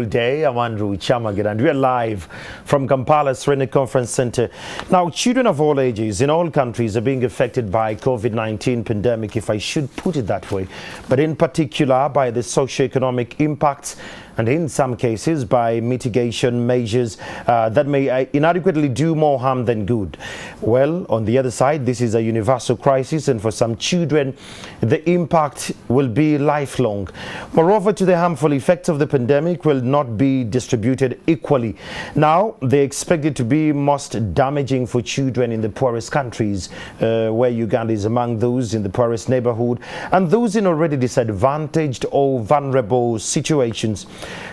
Day. I'm Andrew Chamagan and we're live from Kampala's Serenic Conference Center. Now, children of all ages in all countries are being affected by COVID-19 pandemic, if I should put it that way, but in particular by the socio-economic impacts and in some cases by mitigation measures that may inadequately do more harm than good. Well, on the other side, this is a universal crisis, and for some children, the impact will be lifelong. Moreover, to the harmful effects of the pandemic will not be distributed equally. Now, they expect it to be most damaging for children in the poorest countries, where Uganda is among those in the poorest neighborhood, and those in already disadvantaged or vulnerable situations.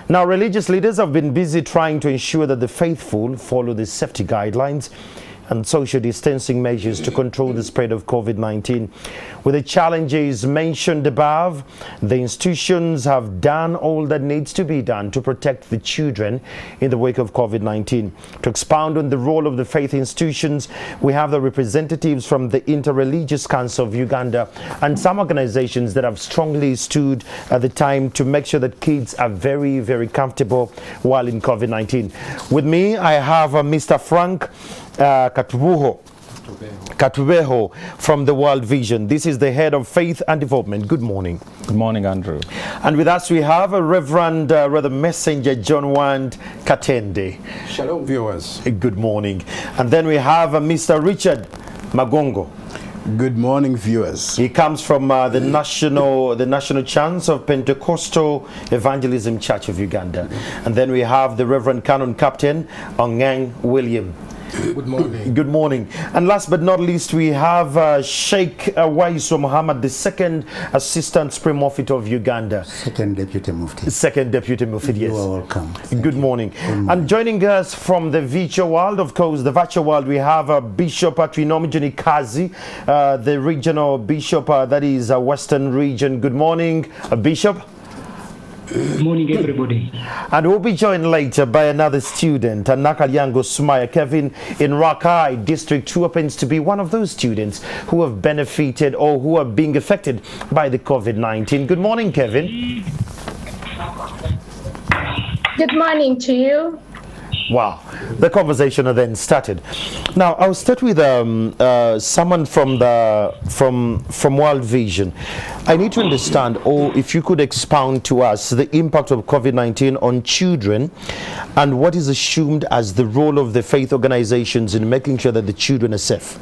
Now, religious leaders have been busy trying to ensure that the faithful follow the safety guidelines and social distancing measures to control the spread of COVID-19. With the challenges mentioned above, the institutions have done all that needs to be done to protect the children in the wake of COVID-19. To expound on the role of the faith institutions, we have the representatives from the Interreligious Council of Uganda and some organizations that have strongly stood at the time to make sure that kids are very, very comfortable while in COVID-19. With me, I have Mr. Frank Katubeho from the World Vision. This is the head of faith and development. Good morning. Good morning, Andrew. And with us we have a Reverend Messenger John Wand Katende. Shalom, viewers. Good morning. And then we have Mr. Richard Magogo. Good morning, viewers. He comes from the National Chance of Pentecostal Evangelism Church of Uganda. And then we have the Reverend Canon Captain Ongang William. Good morning. Good morning. And last but not least, we have Sheikh Waiso Muhammad, the second Assistant Supreme Mufti of Uganda. Second Deputy Mufti. Second Deputy Mufti, yes. You are welcome. Good morning. And joining us from the virtual world, of course, the virtual world, we have Bishop Trinomijoni Kazi, the regional bishop, that is a Western region. Good morning, Bishop. Good morning, everybody. And we'll be joined later by another student, Nakalyango Sumaya Kevin in Rakai District, who happens to be one of those students who have benefited or who are being affected by the COVID-19. Good morning, Kevin. Good morning to you. Wow, the conversation then started. Now, I'll start with someone from World Vision. I need to understand, or if you could expound to us, the impact of COVID-19 on children and what is assumed as the role of the faith organizations in making sure that the children are safe.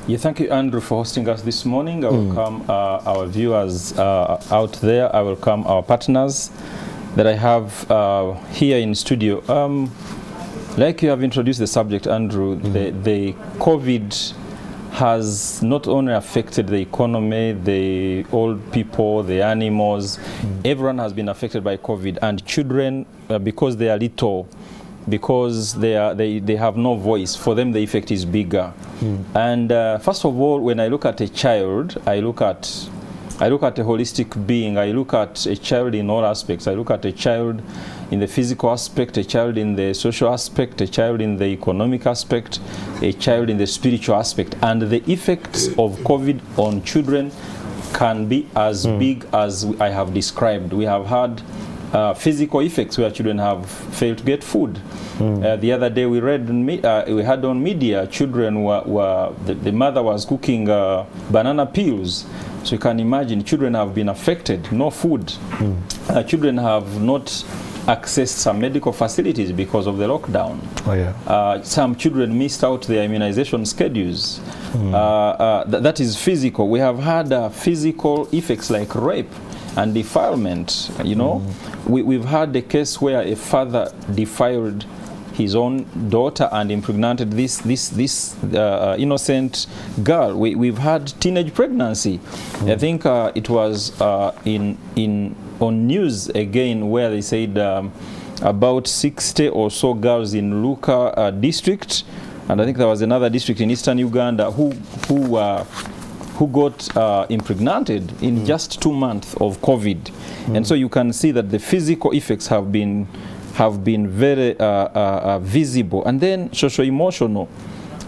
Yeah, thank you, Andrew, for hosting us this morning. I welcome our viewers out there. I welcome our partners that I have here in studio. Like you have introduced the subject, Andrew, the COVID has not only affected the economy, the old people, the animals. Everyone has been affected by COVID, and children, because they are little, because they have no voice, for them the effect is bigger. And first of all, when I look at a child, I look at a holistic being. I look at a child in all aspects. I look at a child in the physical aspect, a child in the social aspect, a child in the economic aspect, a child in the spiritual aspect. And the effects of COVID on children can be as big as I have described. We have had physical effects where children have failed to get food. The other day we had on media, children the mother was cooking banana peels. So you can imagine, children have been affected, no food. Children have not accessed some medical facilities because of the lockdown. Oh, yeah. Some children missed out their immunization schedules. That is physical. We have had physical effects like rape and defilement. You know, we've had a case where a father defiled his own daughter and impregnated this innocent girl. We've had teenage pregnancy. I think it was on news again where they said about 60 or so girls in Luka district, and I think there was another district in eastern Uganda who got impregnated in just 2 months of COVID. And so you can see that the physical effects have been very visible. And then social-emotional.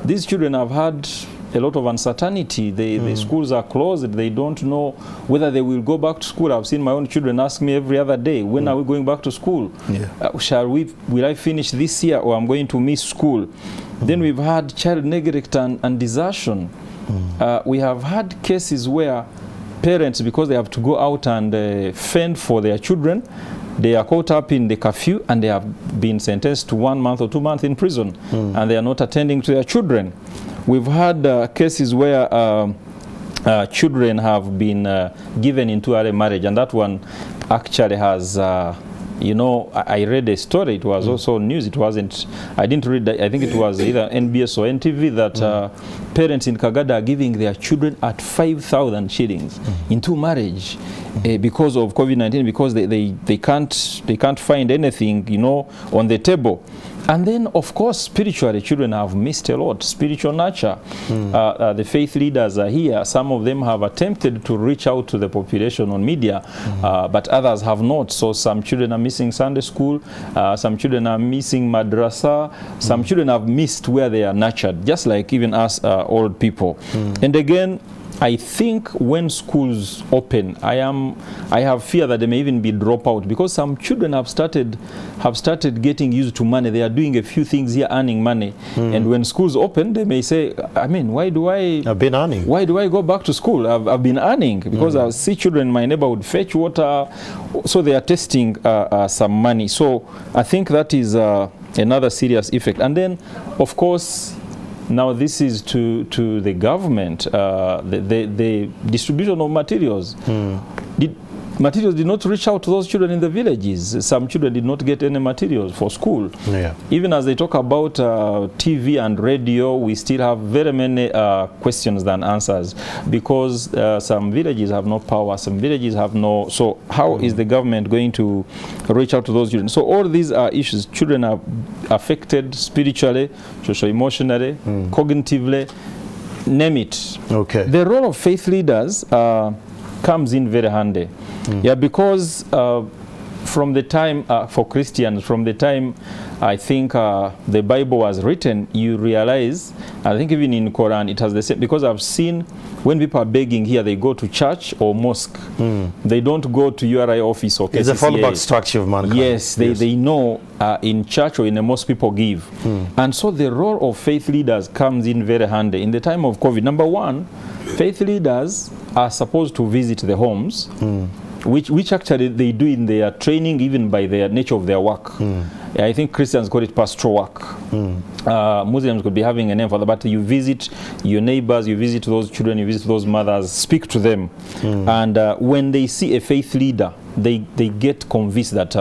These children have had a lot of uncertainty. The schools are closed. They don't know whether they will go back to school. I've seen my own children ask me every other day, when are we going back to school? Will I finish this year, or I'm going to miss school? Then we've had child neglect and desertion. We have had cases where parents, because they have to go out and fend for their children, they are caught up in the curfew and they have been sentenced to 1 month or 2 months in prison, and they are not attending to their children. We've had cases where children have been given into early marriage, and that one actually has I read a story. It was also news. It wasn't, I didn't read that. I think it was either NBS or NTV that parents in Kagada are giving their children at 5,000 shillings into marriage because of COVID-19, because they can't find anything, on the table. And then, of course, spiritually, children have missed a lot. Spiritual nurture. The faith leaders are here. Some of them have attempted to reach out to the population on media, but others have not. So some children are missing Sunday school. Some children are missing madrasa. Some children have missed where they are nurtured, just like even us old people. And again, I think when schools open, I have fear that there may even be dropout, because some children have started getting used to money. They are doing a few things here, earning money, and when schools open, they may say, why do I go back to school? I've been earning, because I see children in my neighborhood fetch water, so they are testing some money. So I think that is another serious effect. And then, of course, now this is to the government, the distribution of materials. Materials did not reach out to those children in the villages. Some children did not get any materials for school. Even as they talk about TV and radio, we still have very many questions than answers, because some villages have no power, some villages have no. So how is the government going to reach out to those children? So all these are issues. Children are affected spiritually, socio-emotionally, cognitively, name it. Okay. The role of faith leaders comes in very handy. Because from the time, for Christians, from the time I think the Bible was written, you realize, I think even in Quran it has the same, because I've seen when people are begging here, they go to church or mosque. They don't go to URI office or KCCA. It's a fallback structure of mankind. Yes, they know in church or in a mosque people give. And so the role of faith leaders comes in very handy. In the time of COVID, number one, faith leaders are supposed to visit the homes, which actually they do in their training, even by the nature of their work. I think Christians call it pastoral work. Muslims could be having a name for that, but you visit your neighbors, you visit those children, you visit those mothers, speak to them. And when they see a faith leader, they get convinced that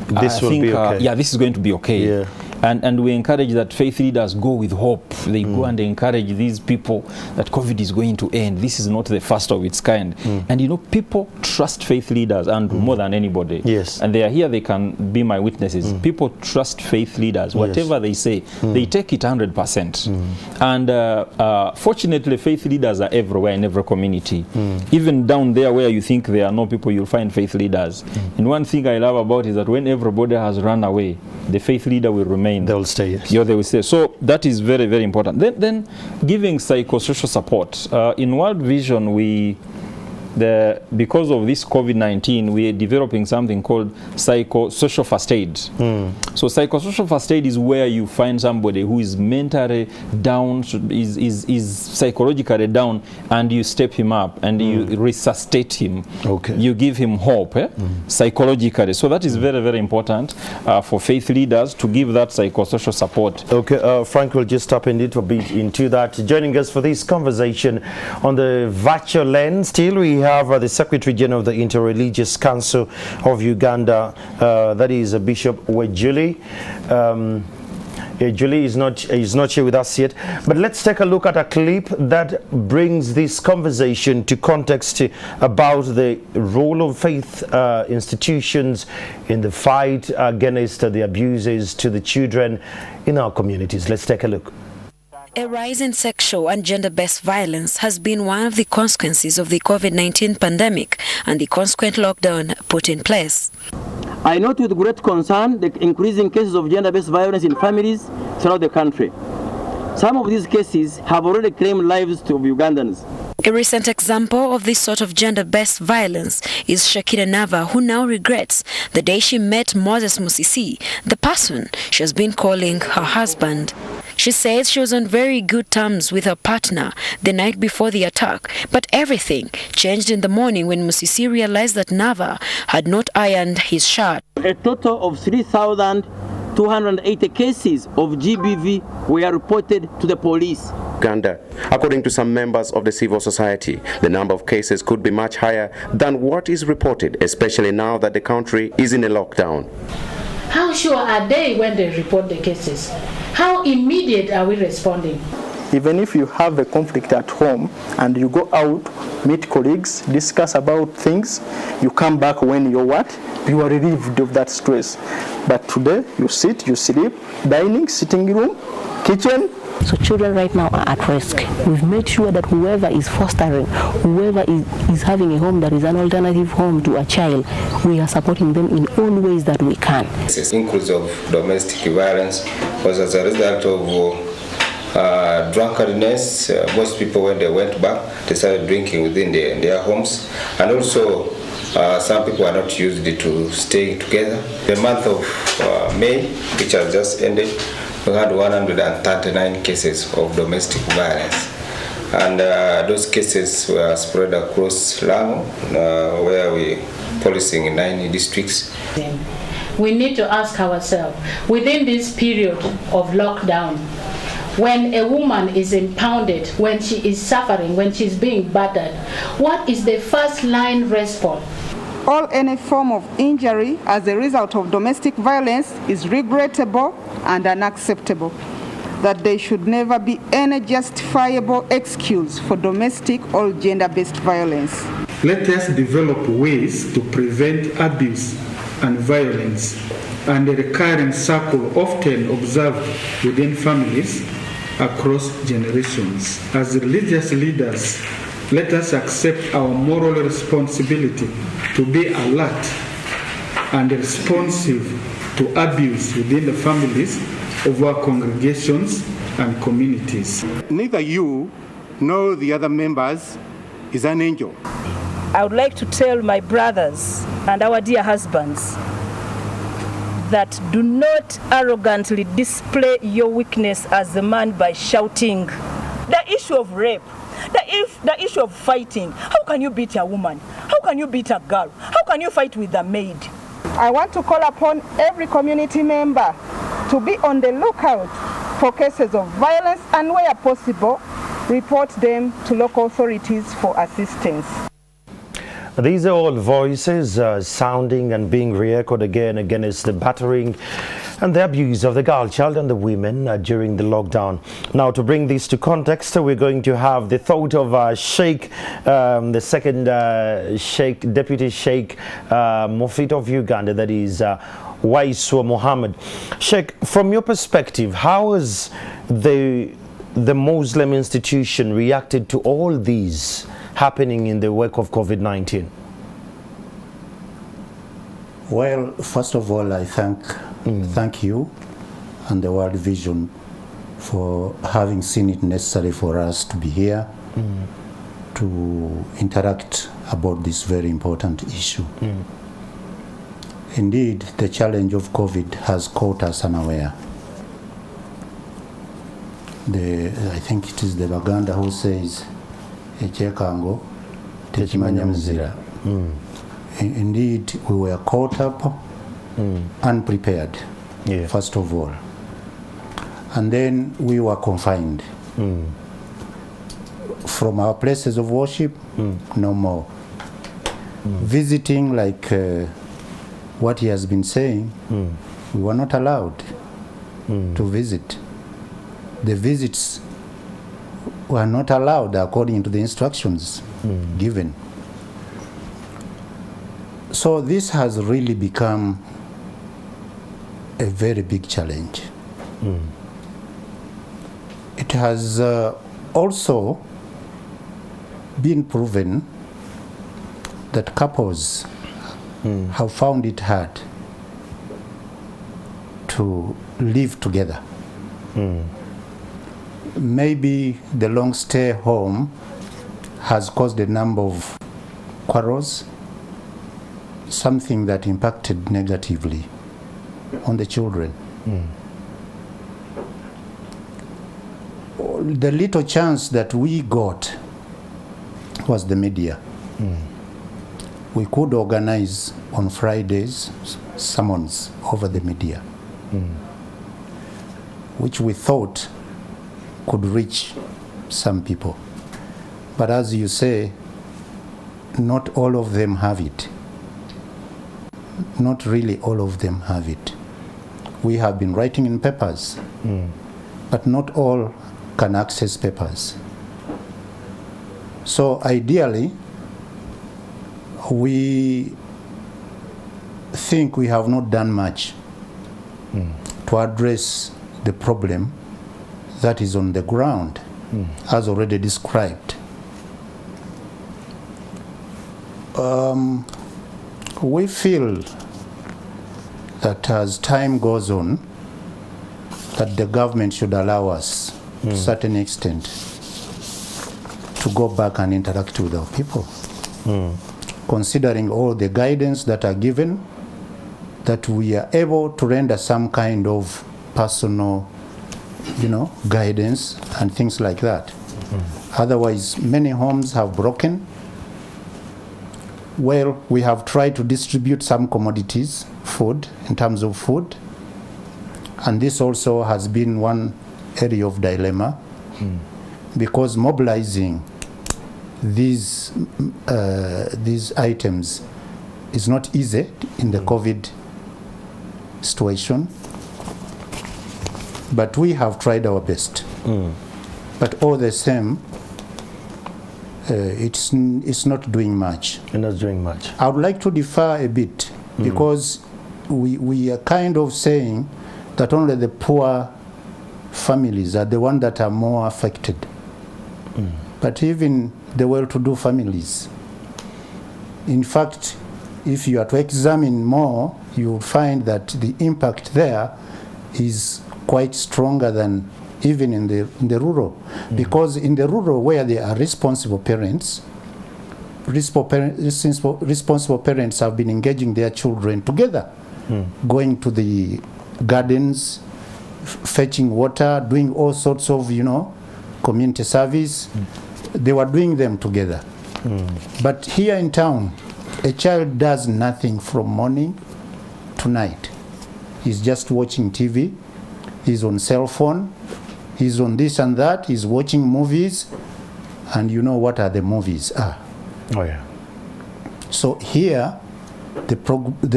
this will be okay. This is going to be okay. And we encourage that faith leaders go with hope. They go and encourage these people that COVID is going to end. This is not the first of its kind. And people trust faith leaders, and more than anybody. Yes. And they are here, they can be my witnesses. People trust faith leaders. Whatever they say, they take it 100%. And fortunately, faith leaders are everywhere in every community. Even down there where you think there are no people, you'll find faith leaders. And one thing I love about it is that when everybody has run away, the faith leader will remain. They will stay, yes. Yeah, they will stay. So that is very, very important. Then giving psychosocial support. In World Vision, because of this COVID-19, we are developing something called psychosocial first aid. So psychosocial first aid is where you find somebody who is mentally down, is psychologically down, and you step him up and you resuscitate him. Okay. You give him hope psychologically. So that is very, very important for faith leaders to give that psychosocial support. Okay, Frank will just tap in a little bit into that. Joining us for this conversation on the virtual lens, still we have the Secretary General of the Interreligious Council of Uganda, that is Bishop Wejuli. Julie is not here with us yet, but let's take a look at a clip that brings this conversation to context about the role of faith institutions in the fight against the abuses to the children in our communities. Let's take a look. A rise in sexual and gender-based violence has been one of the consequences of the COVID-19 pandemic and the consequent lockdown put in place. I note with great concern the increasing cases of gender-based violence in families throughout the country. Some of these cases have already claimed lives of Ugandans. A recent example of this sort of gender-based violence is Shakira Nava, who now regrets the day she met Moses Musisi, the person she has been calling her husband. She says she was on very good terms with her partner the night before the attack, but everything changed in the morning when Musisi realized that Nava had not ironed his shirt. A total of 3,280 cases of GBV were reported to the police. Uganda. According to some members of the civil society, the number of cases could be much higher than what is reported, especially now that the country is in a lockdown. How sure are they when they report the cases? How immediate are we responding? Even if you have a conflict at home and you go out, meet colleagues, discuss about things, you come back when you're what? You are relieved of that stress. But today, you sit, you sleep, dining, sitting room, kitchen. So children right now are at risk. We've made sure that whoever is fostering, whoever is having a home that is an alternative home to a child, we are supporting them in all ways that we can. This is increase of domestic violence was as a result of drunkenness. Most people, when they went back, they started drinking within their homes, and also some people are not used to staying together. The month of May, which has just ended, we had 139 cases of domestic violence, and those cases were spread across Lamu, where we policing in 9 districts. We need to ask ourselves, within this period of lockdown, when a woman is impounded, when she is suffering, when she's being battered, what is the first line response? Any form of injury as a result of domestic violence is regrettable and unacceptable. That there should never be any justifiable excuse for domestic or gender-based violence. Let us develop ways to prevent abuse and violence and the recurrent circle often observed within families across generations. As religious leaders, let us accept our moral responsibility to be alert and responsive to abuse within the families of our congregations and communities. Neither you nor the other members is an angel. I would like to tell my brothers and our dear husbands that do not arrogantly display your weakness as a man by shouting. The issue of rape, the issue of fighting, how can you beat a woman? How can you beat a girl? How can you fight with a maid? I want to call upon every community member to be on the lookout for cases of violence and, where possible, report them to local authorities for assistance. These are all voices sounding and being re-echoed again against the battering and the abuse of the girl child and the women during the lockdown. Now, to bring this to context, we're going to have the thought of Sheikh, the second Deputy Sheikh Mufti of Uganda, that is Waiswa Muhammad. Sheikh, from your perspective, how has the Muslim institution reacted to all these happening in the wake of COVID-19? Well, first of all, I thank you and the World Vision for having seen it necessary for us to be here to interact about this very important issue. Indeed, the challenge of COVID has caught us unaware. I think it is the Baganda who says, Echekango, Techimanya Muzira. Indeed, we were caught up, unprepared, first of all. And then we were confined. From our places of worship, no more. Visiting, like what he has been saying, we were not allowed to visit. The visits were not allowed according to the instructions given. So this has really become a very big challenge. It has also been proven that couples have found it hard to live together. maybe the long stay home has caused a number of quarrels, something that impacted negatively on the children. The little chance that we got was the media. We could organize on Fridays sermons over the media, which we thought could reach some people. But as you say, not all of them have it. Not really all of them have it. We have been writing in papers, but not all can access papers. So ideally, we think we have not done much to address the problem that is on the ground, as already described. We feel that as time goes on, that the government should allow us, to a certain extent, to go back and interact with our people. Considering all the guidance that are given, that we are able to render some kind of personal, guidance and things like that. Otherwise, many homes have broken. Well, we have tried to distribute some commodities, food, in terms of food, and this also has been one area of dilemma, because mobilizing these items is not easy in the COVID situation, but we have tried our best. But all the same, it's not doing much. It's not doing much. I would like to differ a bit, because we are kind of saying that only the poor families are the ones that are more affected. But even the well-to-do families, in fact, if you are to examine more, you will find that the impact there is quite stronger than even in the rural. Because in the rural, where there are responsible parents have been engaging their children together, going to the gardens, fetching water, doing all sorts of, community service. They were doing them together. But here in town, a child does nothing from morning to night. He's just watching TV, he's on cell phone, he's on this and that, he's watching movies, and you know what are the movies are. Oh yeah. So here, the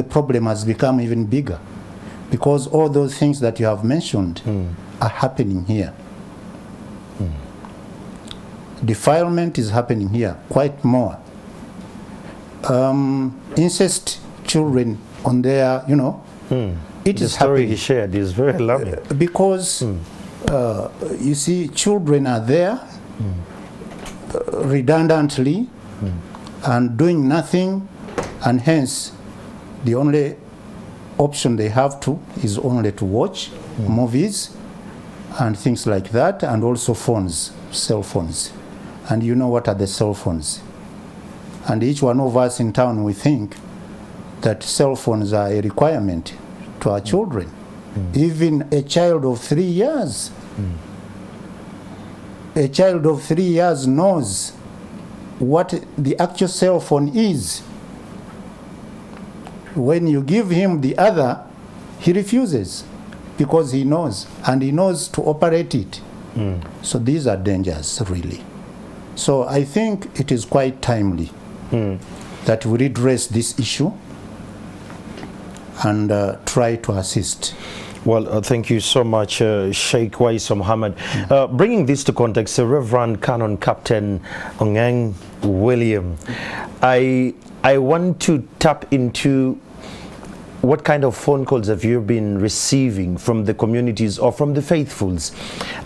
problem has become even bigger, because all those things that you have mentioned are happening here. Defilement is happening here quite more. Incest children on their, it is story happening. he shared is very alarming. Because you see, children are there redundantly and doing nothing, and hence the only option they have is only to watch movies and things like that, and also phones, cell phones. And you know what are the cell phones? And each one of us in town, we think that cell phones are a requirement to our children. Even a child of 3 years. A child of 3 years knows what the actual cell phone is. When you give him the other, he refuses, because he knows, and he knows to operate it. So these are dangers, really. So I think it is quite timely that we redress this issue and try to assist. Well, thank you so much, Sheikh Waisa Muhammad. Bringing this to context, Reverend Canon Captain Ongeng William, I want to tap into what kind of phone calls have you been receiving from the communities or from the faithfuls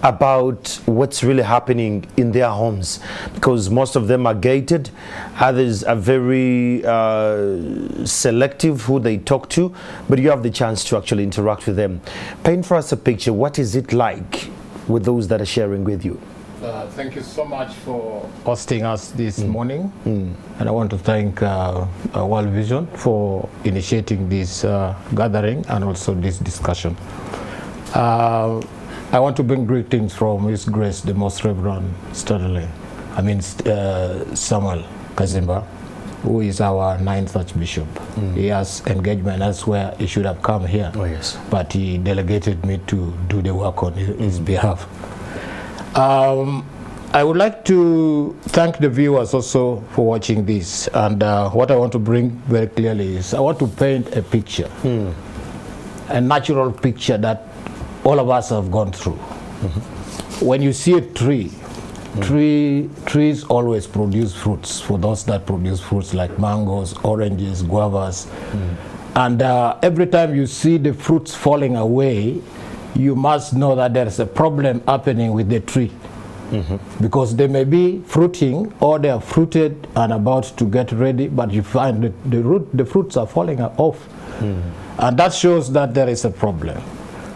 about what's really happening in their homes? Because most of them are gated, others are very selective who they talk to, but you have the chance to actually interact with them. Paint for us a picture. What is it like with those that are sharing with you? Thank you so much for hosting us this morning. And I want to thank World Vision for initiating this gathering and also this discussion. I want to bring greetings from His Grace, the Most Reverend Samuel Kazimba, who is our 9th Archbishop. He has engagement elsewhere. He should have come here. Oh, yes. But he delegated me to do the work on his behalf. I would like to thank the viewers also for watching this. And what I want to bring very clearly is I want to paint a picture, a natural picture that all of us have gone through. When you see a tree, trees always produce fruits for those that produce fruits like mangoes, oranges, guavas. And every time you see the fruits falling away, you must know that there is a problem happening with the tree. Because they may be fruiting or they are fruited and about to get ready, but you find that the fruits are falling off. And that shows that there is a problem.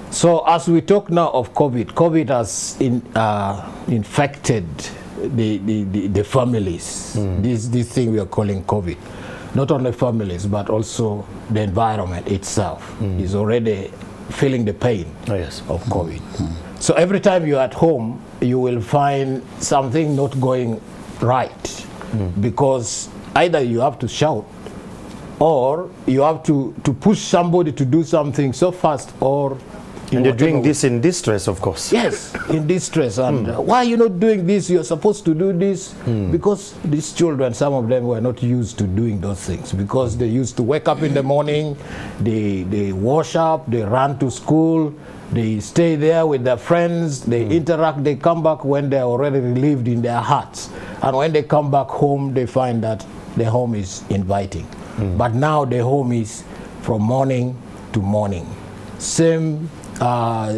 So as we talk now of COVID has infected the families. This thing we are calling COVID. Not only families, but also the environment itself is already feeling the pain of COVID. So every time you're at home, you will find something not going right because either you have to shout or you have to push somebody to do something so fast or... And you're doing this in distress, of course. Yes, in distress. And why are you not doing this? You're supposed to do this. Because these children, some of them were not used to doing those things because they used to wake up in the morning, they wash up, they run to school, they stay there with their friends, they interact, they come back when they're already relieved in their hearts. And when they come back home, they find that the home is inviting. But now the home is from morning to morning. Same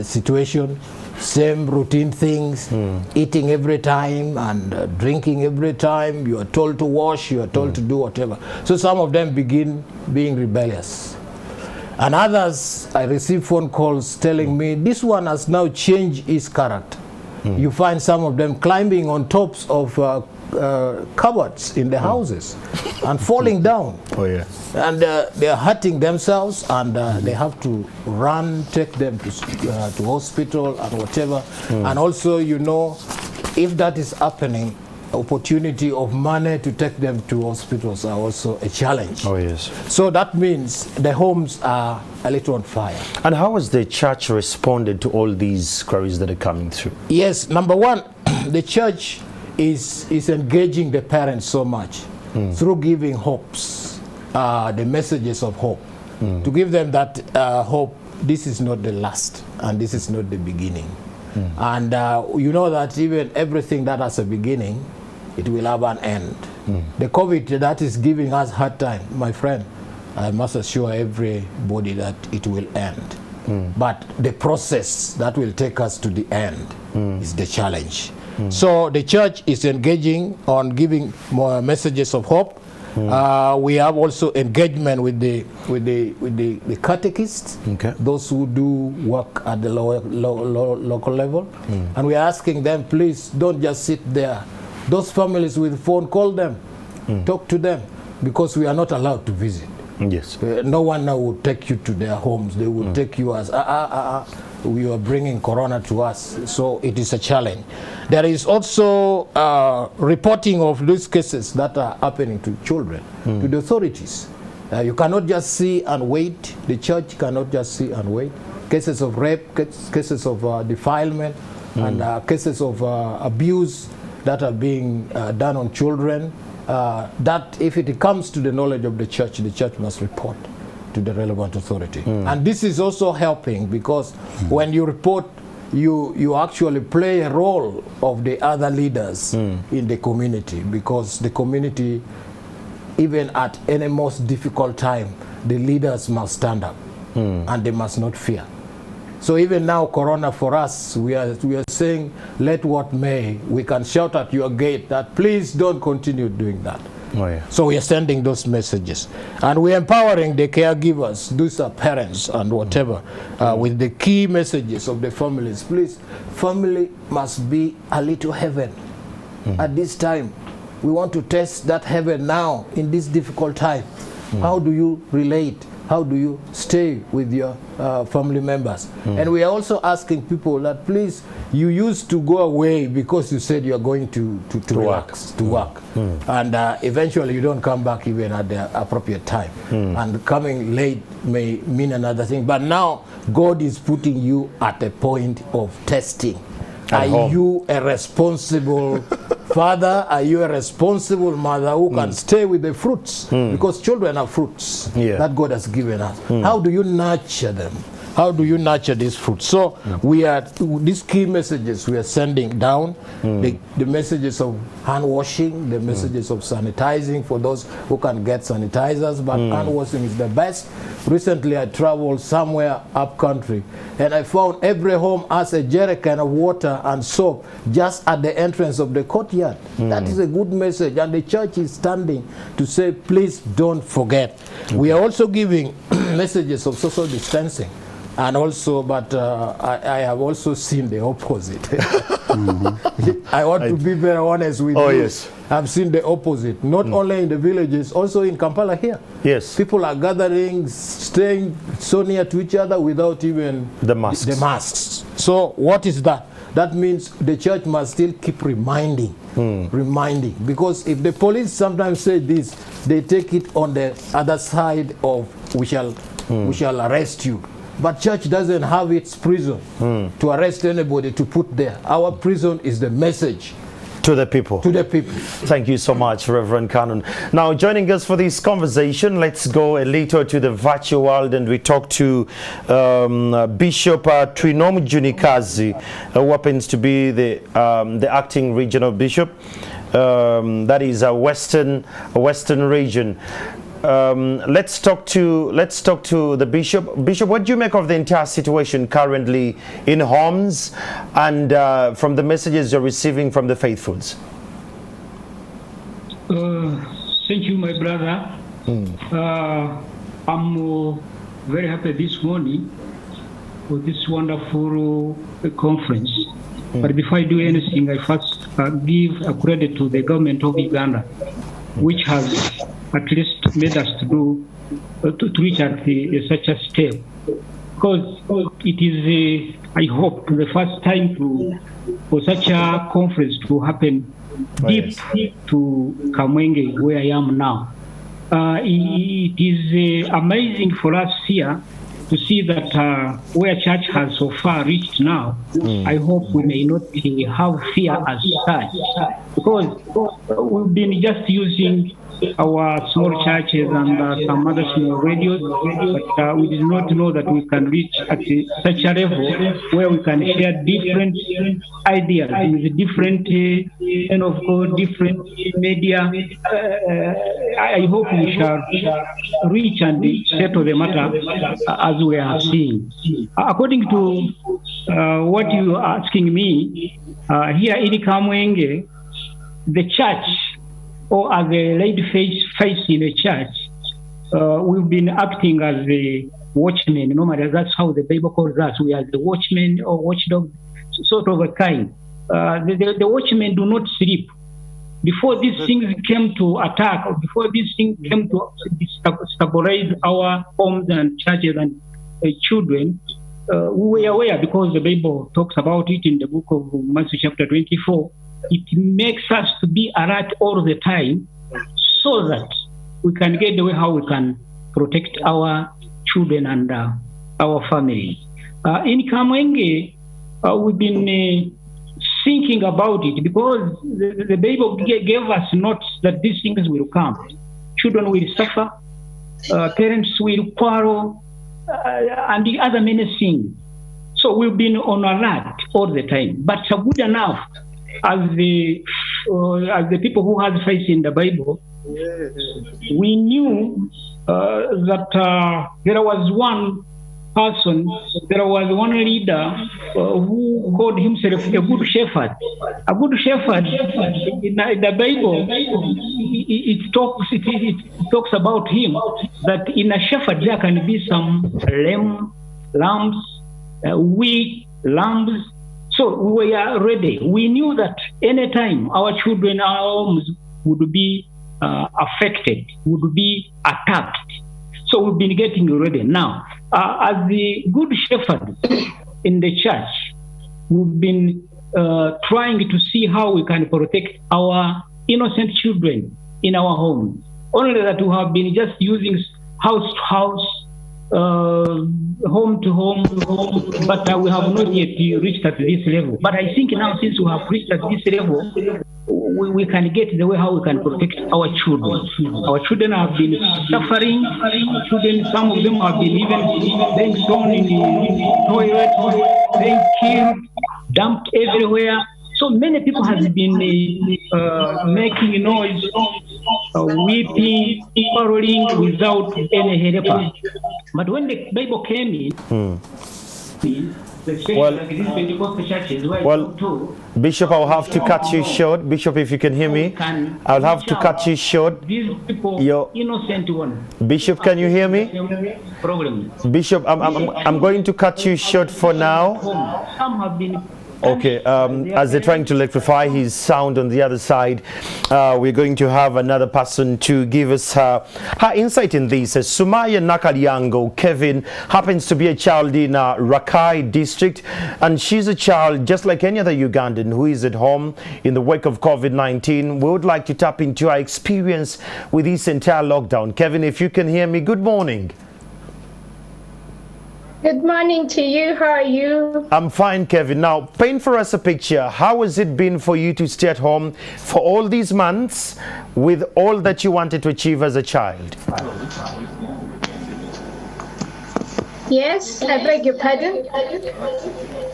situation, same routine things, eating every time and drinking every time. You are told to wash, you are told to do whatever. So some of them begin being rebellious. And others, I receive phone calls telling me, this one has now changed his character. You find some of them climbing on tops of cupboards in the houses and falling down. And they are hurting themselves and they have to run, take them to hospital and whatever. And also, you know, if that is happening, opportunity of money to take them to hospitals are also a challenge. So that means the homes are a little on fire. And how has the church responded to all these queries that are coming through? Yes, number one, the church is engaging the parents so much through giving hopes, the messages of hope, to give them that hope. This is not the last and this is not the beginning. And you know that even everything that has a beginning, it will have an end. The COVID that is giving us hard time, my friend, I must assure everybody that it will end. But the process that will take us to the end is the challenge. So the church is engaging on giving more messages of hope. We have also engagement with the catechists, those who do work at the local level, and we are asking them, please don't just sit there. Those families with phone, call them, talk to them, because we are not allowed to visit. No one now will take you to their homes. They will take you as we are bringing corona to us. So it is a challenge. There is also reporting of these cases that are happening to children, to the authorities. You cannot just see and wait. The church cannot just see and wait. Cases of rape, cases of defilement, and cases of abuse that are being done on children. That if it comes to the knowledge of the church must report to the relevant authority. And this is also helping because when you report, you actually play a role of the other leaders in the community, because the community, even at any most difficult time, the leaders must stand up and they must not fear. So even now, corona for us, we are saying, let what may. We can shout at your gate that please don't continue doing that. Oh, yeah. So we are sending those messages, and we are empowering the caregivers, those are parents and whatever, with the key messages of the families. Please, family must be a little heaven at this time. We want to test that heaven now in this difficult time. How do you relate? How do you stay with your family members? And we are also asking people that, please, you used to go away because you said you are going to relax, to work. And eventually you don't come back even at the appropriate time. And coming late may mean another thing. But now God is putting you at a point of testing. Are you a responsible father? Are you a responsible mother who can stay with the fruits? Because children are fruits that God has given us. How do you nurture them? How do you nurture these fruits? So we are, these key messages we are sending down, the messages of hand washing, the messages of sanitizing for those who can get sanitizers, but hand washing is the best. Recently I traveled somewhere up country and I found every home has a jerrycan of water and soap just at the entrance of the courtyard. That is a good message, and the church is standing to say, please don't forget. We are also giving messages of social distancing. And also, but I have also seen the opposite. I want to be very honest with you. Yes. I've seen the opposite, not only in the villages, also in Kampala here. Yes. People are gathering, staying so near to each other without even the masks. The masks. So what is that? That means the church must still keep reminding, because if the police sometimes say this, they take it on the other side of we shall arrest you. But church doesn't have its prison to arrest anybody to put there. Our prison is the message to the people. To the people. Thank you so much, Reverend Canon. Now, joining us for this conversation, let's go a little to the virtual world, and we talk to Bishop Trinom Junikazi, who happens to be the acting regional bishop. That is a western region. Let's talk to the bishop. Bishop, what do you make of the entire situation currently in homes and from the messages you're receiving from the faithfuls? Thank you, my brother. I'm very happy this morning for this wonderful conference. But before I do anything, I first give a credit to the government of Uganda, which has at least made us to reach at such a step, because it is, I hope, the first time for such a conference to happen deep to Kamwenge, where I am now. It is amazing for us here to see that where church has so far reached now. I hope we may not have fear as such, because we've been just using our small churches and some other small radios, but we did not know that we can reach at such a level where we can share different ideas with different different media. I hope we shall reach and settle the matter as we are seeing. According to what you are asking me, here in Kamwenge, the church, or as a lady face in a church, we've been acting as the watchmen. Normally, that's how the Bible calls us. We are the watchmen or watchdogs, sort of a kind. The watchmen do not sleep. Before these things came to attack, or before these things came to stabilize our homes and churches and children, we were aware, because the Bible talks about it in the book of Matthew chapter 24. It makes us to be alert all the time, so that we can get the way how we can protect our children and our family. In Kamwenge, we've been thinking about it, because the Bible gave us notes that these things will come. Children will suffer, parents will quarrel, and the other many things. So we've been on alert all the time. But good enough, as the people who had faith in the Bible, we knew that there was one person, there was one leader who called himself a good shepherd. A good shepherd in the Bible, it talks about him that in a shepherd there can be some lambs, wheat, lambs. So we were ready. We knew that anytime our children, our homes would be affected, would be attacked. So we've been getting ready. Now, as the good shepherd in the church, we've been trying to see how we can protect our innocent children in our homes. Only that we have been just using house to house, home to home, but we have not yet reached at this level. But I think now, since we have reached at this level, we can get the way how we can protect our children. Our children have been suffering. Children, some of them have been even being thrown in the toilet, being killed, dumped everywhere. So many people have been making noise, weeping, quarreling without any help. But when the Bible came in, well, Bishop, I'll have to cut you short. Bishop, if you can hear me, I'll have to cut you short. These people, innocent one. Bishop, can you hear me? Bishop, I'm going to cut you short for now. Some have been. Okay, as they're trying to electrify his sound on the other side, we're going to have another person to give us her insight in this. Sumaya Nakalyango Kevin happens to be a child in Rakai district, and she's a child just like any other Ugandan who is at home in the wake of COVID-19. We would like to tap into our experience with this entire lockdown. Kevin, if you can hear me, good morning. Good morning to you. How are you? I'm fine, Kevin. Now, paint for us a picture. How has it been for you to stay at home for all these months with all that you wanted to achieve as a child? Yes, I beg your pardon?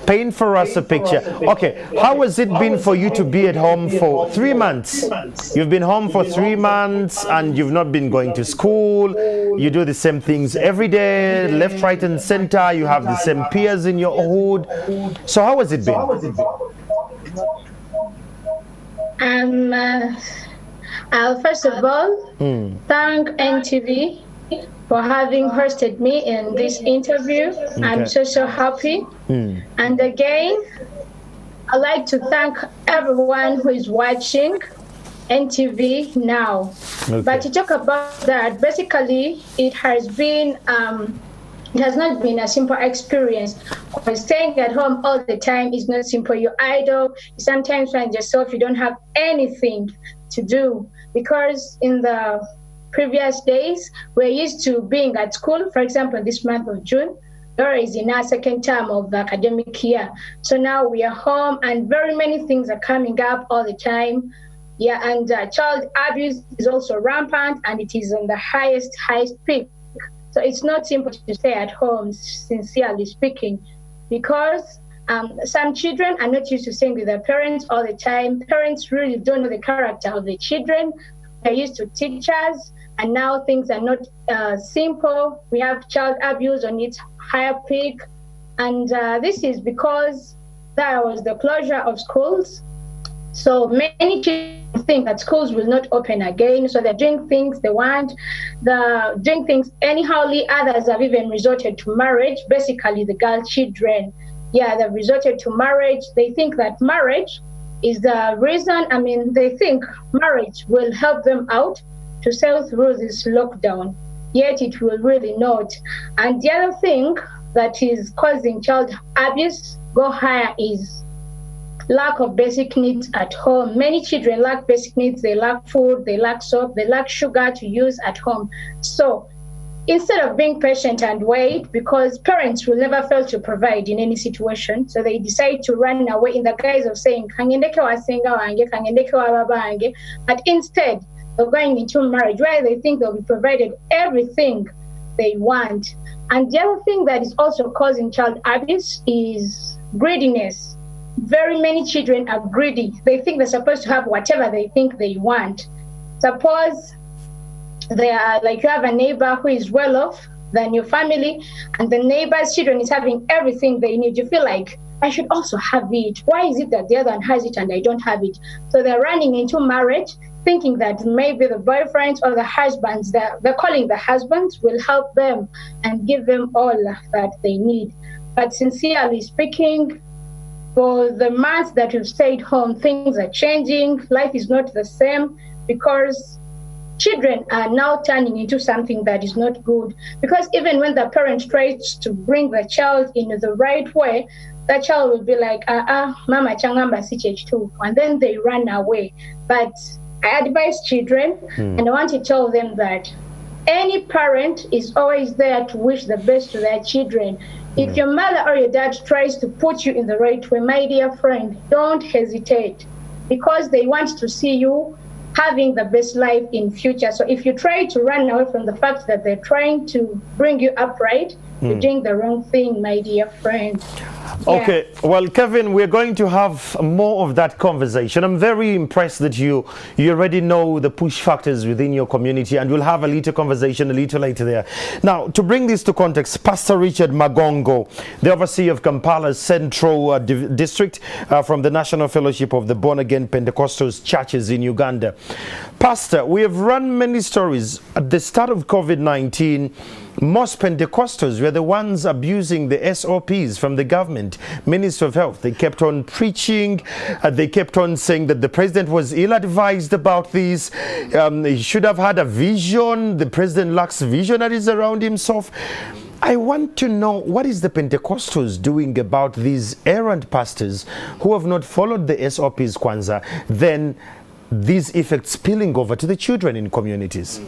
Paint for us a picture. Okay, how has it been for you to be at home for 3 months? You've been home for 3 months and you've not been going to school. You do the same things every day, left, right, and center. You have the same peers in your hood. So how has it been? I'll first of all thank NTV for having hosted me in this interview. Okay. I'm so happy. And again, I'd like to thank everyone who is watching NTV now. Okay. But to talk about that, basically, it has not been a simple experience. Because staying at home all the time is not simple. You're idle. You sometimes find yourself you don't have anything to do. Because in the previous days, we're used to being at school. For example, this month of June, Dora is in our second term of the academic year. So now we are home and very many things are coming up all the time. Yeah, and child abuse is also rampant and it is on the highest peak. So it's not simple to stay at home, sincerely speaking, because some children are not used to staying with their parents all the time. Parents really don't know the character of the children. They're used to teachers. And now things are not simple. We have child abuse on its higher peak. And this is because there was the closure of schools. So many children think that schools will not open again. So they're doing things they want. They're doing things anyhowly. Others have even resorted to marriage, basically the girl children. Yeah, they've resorted to marriage. They think that marriage is the reason. They think marriage will help them out to sail through this lockdown, yet it will really not. And the other thing that is causing child abuse go higher is lack of basic needs at home. Many children lack basic needs. They lack food, they lack soap, they lack sugar to use at home. So instead of being patient and wait, because parents will never fail to provide in any situation, so they decide to run away in the guise of saying, but instead, they're going into marriage where they think they'll be provided everything they want. And the other thing that is also causing child abuse is greediness. Very many children are greedy. They think they're supposed to have whatever they think they want. Suppose they are like you have a neighbor who is well off than your family, and the neighbor's children is having everything they need. You feel like, I should also have it. Why is it that the other one has it and I don't have it? So they're running into marriage, thinking that maybe the boyfriends or the husbands, they're calling the husbands, will help them and give them all that they need. But sincerely speaking, for the months that we've stayed home, things are changing. Life is not the same because children are now turning into something that is not good. Because even when the parent tries to bring the child in the right way, the child will be like, mama changamba si too, and then they run away. But I advise children, and I want to tell them that any parent is always there to wish the best to their children. If your mother or your dad tries to put you in the right way, my dear friend, don't hesitate, because they want to see you having the best life in future. So if you try to run away from the fact that they're trying to bring you up right, you're doing the wrong thing, my dear friend. Okay, well, Kevin, we're going to have more of that conversation. I'm very impressed that you already know the push factors within your community, and we'll have a little conversation a little later there. Now, to bring this to context, Pastor Richard Magogo, the overseer of Kampala's Central District from the National Fellowship of the Born Again Pentecostals Churches in Uganda. Pastor, we have run many stories. At the start of COVID-19, most Pentecostals were the ones abusing the SOPs from the government, Ministry of Health. They kept on preaching. They kept on saying that the president was ill-advised about this. He should have had a vision. The president lacks visionaries around himself. I want to know, what is the Pentecostals doing about these errant pastors who have not followed the SOPs, Kwanzaa, then these effects spilling over to the children in communities?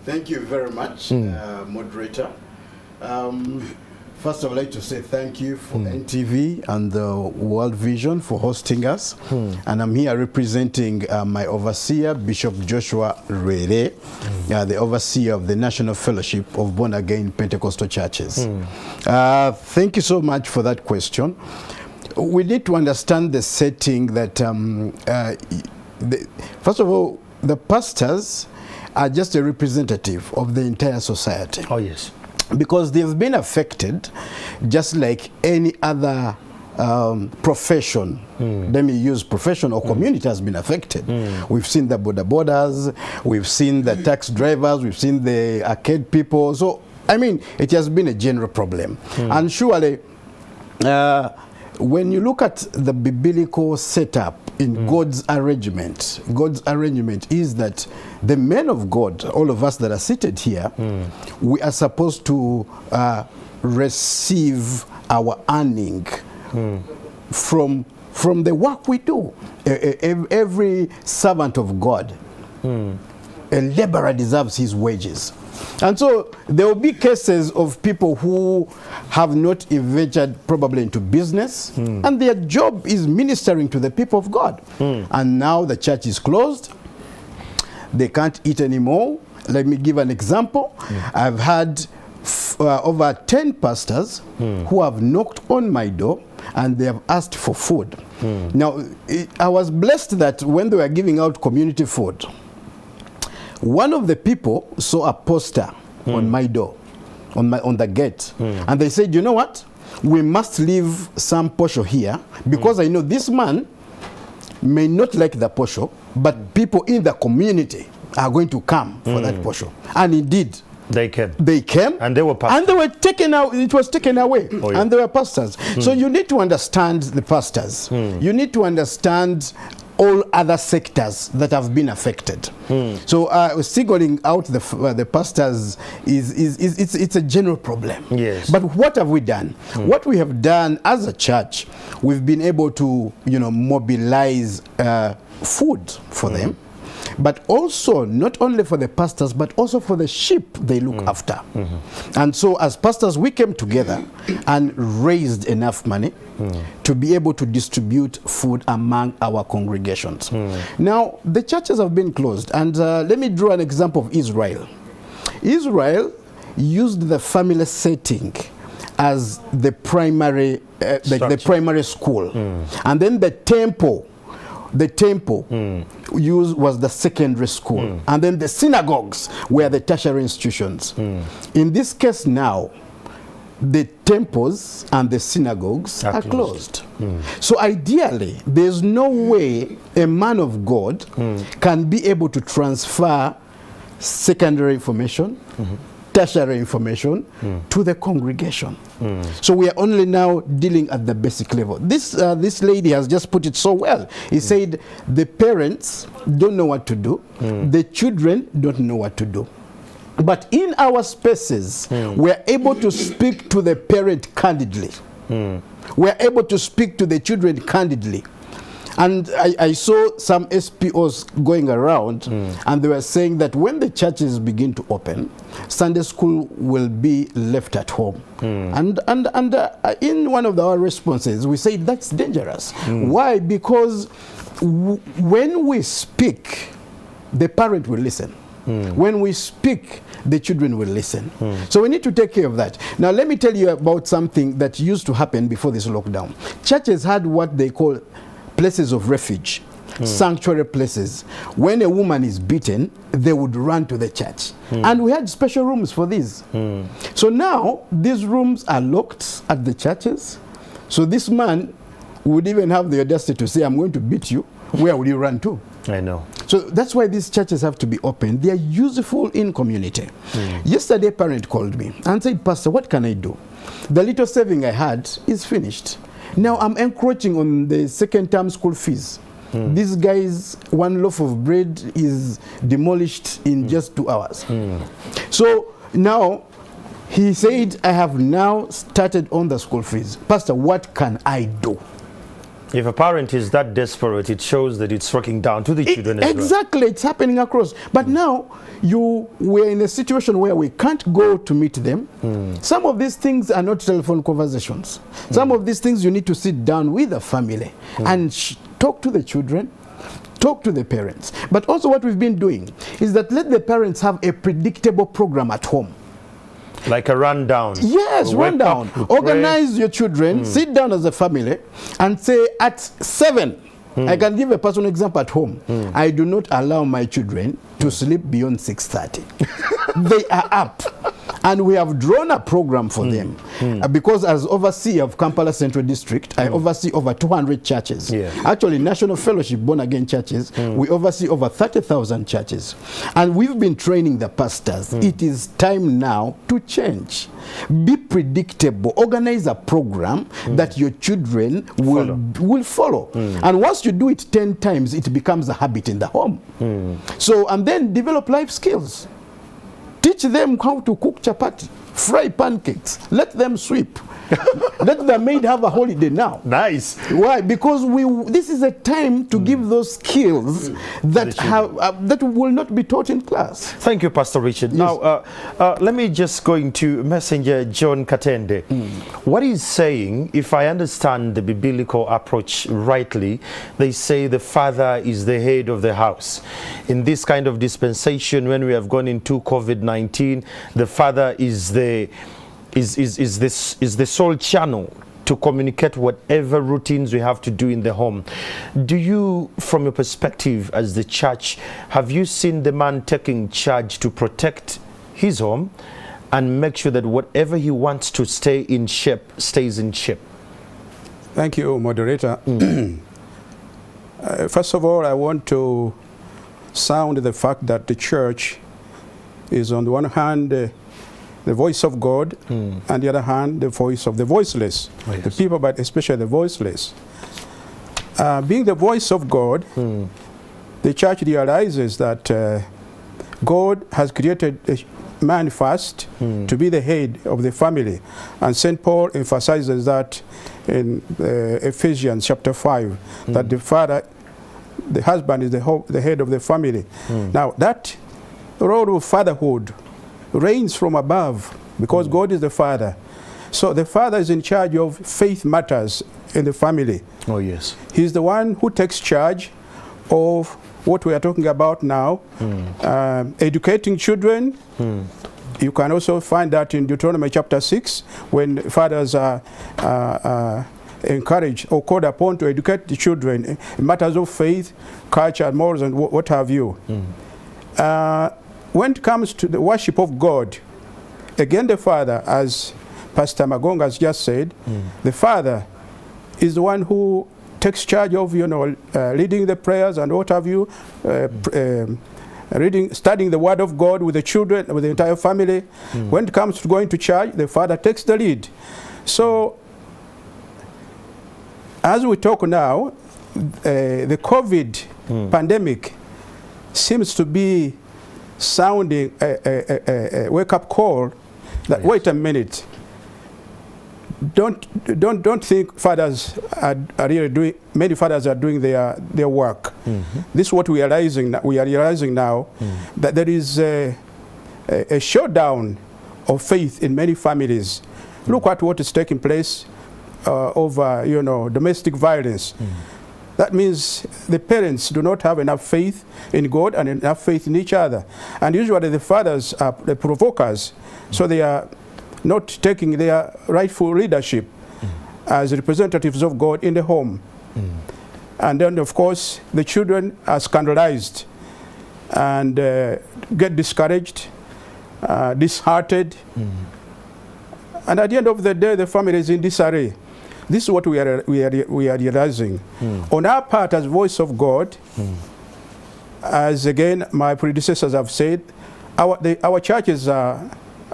Thank you very much, moderator. First, I would like to say thank you for NTV and the World Vision for hosting us. And I'm here representing my overseer, Bishop Joshua Rere, the overseer of the National Fellowship of Born Again Pentecostal Churches. Thank you so much for that question. We need to understand the setting that, first of all, the pastors are just a representative of the entire society. Oh, yes. Because they've been affected just like any other profession. Let me use profession or community has been affected. We've seen the border borders, we've seen the tax drivers, we've seen the arcade people. So, I mean, it has been a general problem. And surely, when you look at the biblical setup in God's arrangement is that the men of God, all of us that are seated here, we are supposed to receive our earning from the work we do. Every servant of God, a laborer deserves his wages. And so there will be cases of people who have not ventured probably into business, and their job is ministering to the people of God. And now the church is closed. They can't eat anymore. Let me give an example. I've had over 10 pastors who have knocked on my door and they have asked for food. Now, I was blessed that when they were giving out community food, one of the people saw a poster on my door, on the gate, and they said, you know what? We must leave some posho here because I know this man may not like the posho, but people in the community are going to come for that posho. And indeed, they came. They came. And they were pastors. And they were taken out. It was taken away. Oh, yeah. And they were pastors. So you need to understand the pastors. You need to understand all other sectors that have been affected. So singling out the pastors it's a general problem. Yes. But what have we done? What we have done as a church, we've been able to mobilize food for them. But also, not only for the pastors, but also for the sheep they look after. And so as pastors, we came together and raised enough money to be able to distribute food among our congregations. Now, the churches have been closed. And let me draw an example of Israel. Israel used the family setting as the primary, the primary school. And then the temple the temple was the secondary school, and then the synagogues were the tertiary institutions. In this case now, the temples and the synagogues are closed. So ideally, there's no way a man of God can be able to transfer secondary information, tertiary information to the congregation. So we are only now dealing at the basic level. This lady has just put it so well. He said the parents don't know what to do, the children don't know what to do. But in our spaces, we're able to speak to the parent candidly. We're able to speak to the children candidly. And I saw some SPOs going around, and they were saying that when the churches begin to open, Sunday school will be left at home. And in one of our responses, we say that's dangerous. Why? Because when we speak, the parent will listen. When we speak, the children will listen. So we need to take care of that. Now let me tell you about something that used to happen before this lockdown. Churches had what they call places of refuge, sanctuary places. When a woman is beaten, they would run to the church. And we had special rooms for these. So now these rooms are locked at the churches. So this man would even have the audacity to say, I'm going to beat you. Where will you run to? I know. So that's why these churches have to be open. They are useful in community. Yesterday, a parent called me and said, Pastor, what can I do? The little saving I had is finished. Now I'm encroaching on the second term school fees. These guys, one loaf of bread is demolished in just 2 hours. So now he said, I have now started on the school fees. Pastor, what can I do? If a parent is that desperate, it shows that it's working down to the children as well. Exactly, it's happening across. But now we're in a situation where we can't go to meet them. Some of these things are not telephone conversations. Some of these things you need to sit down with the family and talk to the children, talk to the parents. But also what we've been doing is that let the parents have a predictable program at home. Like a rundown. Yes, rundown. Organize your children, sit down as a family, and say at 7, I can give a personal example at home. I do not allow my children to sleep beyond 6:30. They are up. And we have drawn a program for them. Because as overseer of Kampala Central District, I oversee over 200 churches. Actually, National Fellowship Born Again churches, we oversee over 30,000 churches. And we've been training the pastors. It is time now to change. Be predictable. Organize a program that your children will follow. And once you do it 10 times, it becomes a habit in the home. So, and then develop life skills. Teach them how to cook chapati, fry pancakes, let them sweep. Let the maid have a holiday now. Nice. Why? Because this is a time to give those skills that that will not be taught in class. Thank you, Pastor Richard. Yes. Now, let me just go into Messenger John Katende. What he's saying, if I understand the biblical approach rightly, they say the father is the head of the house. In this kind of dispensation, when we have gone into COVID-19, the father is the sole channel to communicate whatever routines we have to do in the home. Do you, from your perspective as the church, have you seen the man taking charge to protect his home and make sure that whatever he wants to stay in shape stays in shape? Thank you, moderator. First of all, I want to sound the fact that the church is on the one hand the voice of God, and the other hand, the voice of the voiceless. Oh, yes. The people, but especially the voiceless. Being the voice of God, the church realizes that God has created a man first to be the head of the family. And St. Paul emphasizes that in Ephesians chapter 5, that the husband is the head of the family. Now, that role of fatherhood reigns from above, because God is the father. So the father is in charge of faith matters in the family. Oh, yes. He's the one who takes charge of what we are talking about now, educating children. You can also find that in Deuteronomy chapter 6, when fathers are encouraged or called upon to educate the children in matters of faith, culture, morals, and what have you. When it comes to the worship of God, again the Father, as Pastor Magogo has just said, the Father is the one who takes charge of, leading the prayers and what have you, studying the Word of God with the children, with the entire family. When it comes to going to church, the Father takes the lead. So, as we talk now, the COVID pandemic seems to be sounding a wake-up call that, wait a minute, don't think fathers are really doing. Many fathers are doing their work. This is what we are realizing now, that there is a shutdown of faith in many families. Look at what is taking place over domestic violence. That means the parents do not have enough faith in God and enough faith in each other. And usually the fathers are the provokers, so they are not taking their rightful leadership as representatives of God in the home. And then, of course, the children are scandalized and get discouraged, disheartened. And at the end of the day, the family is in disarray. This is what we are realizing. On our part, as voice of God, as again my predecessors have said, our churches are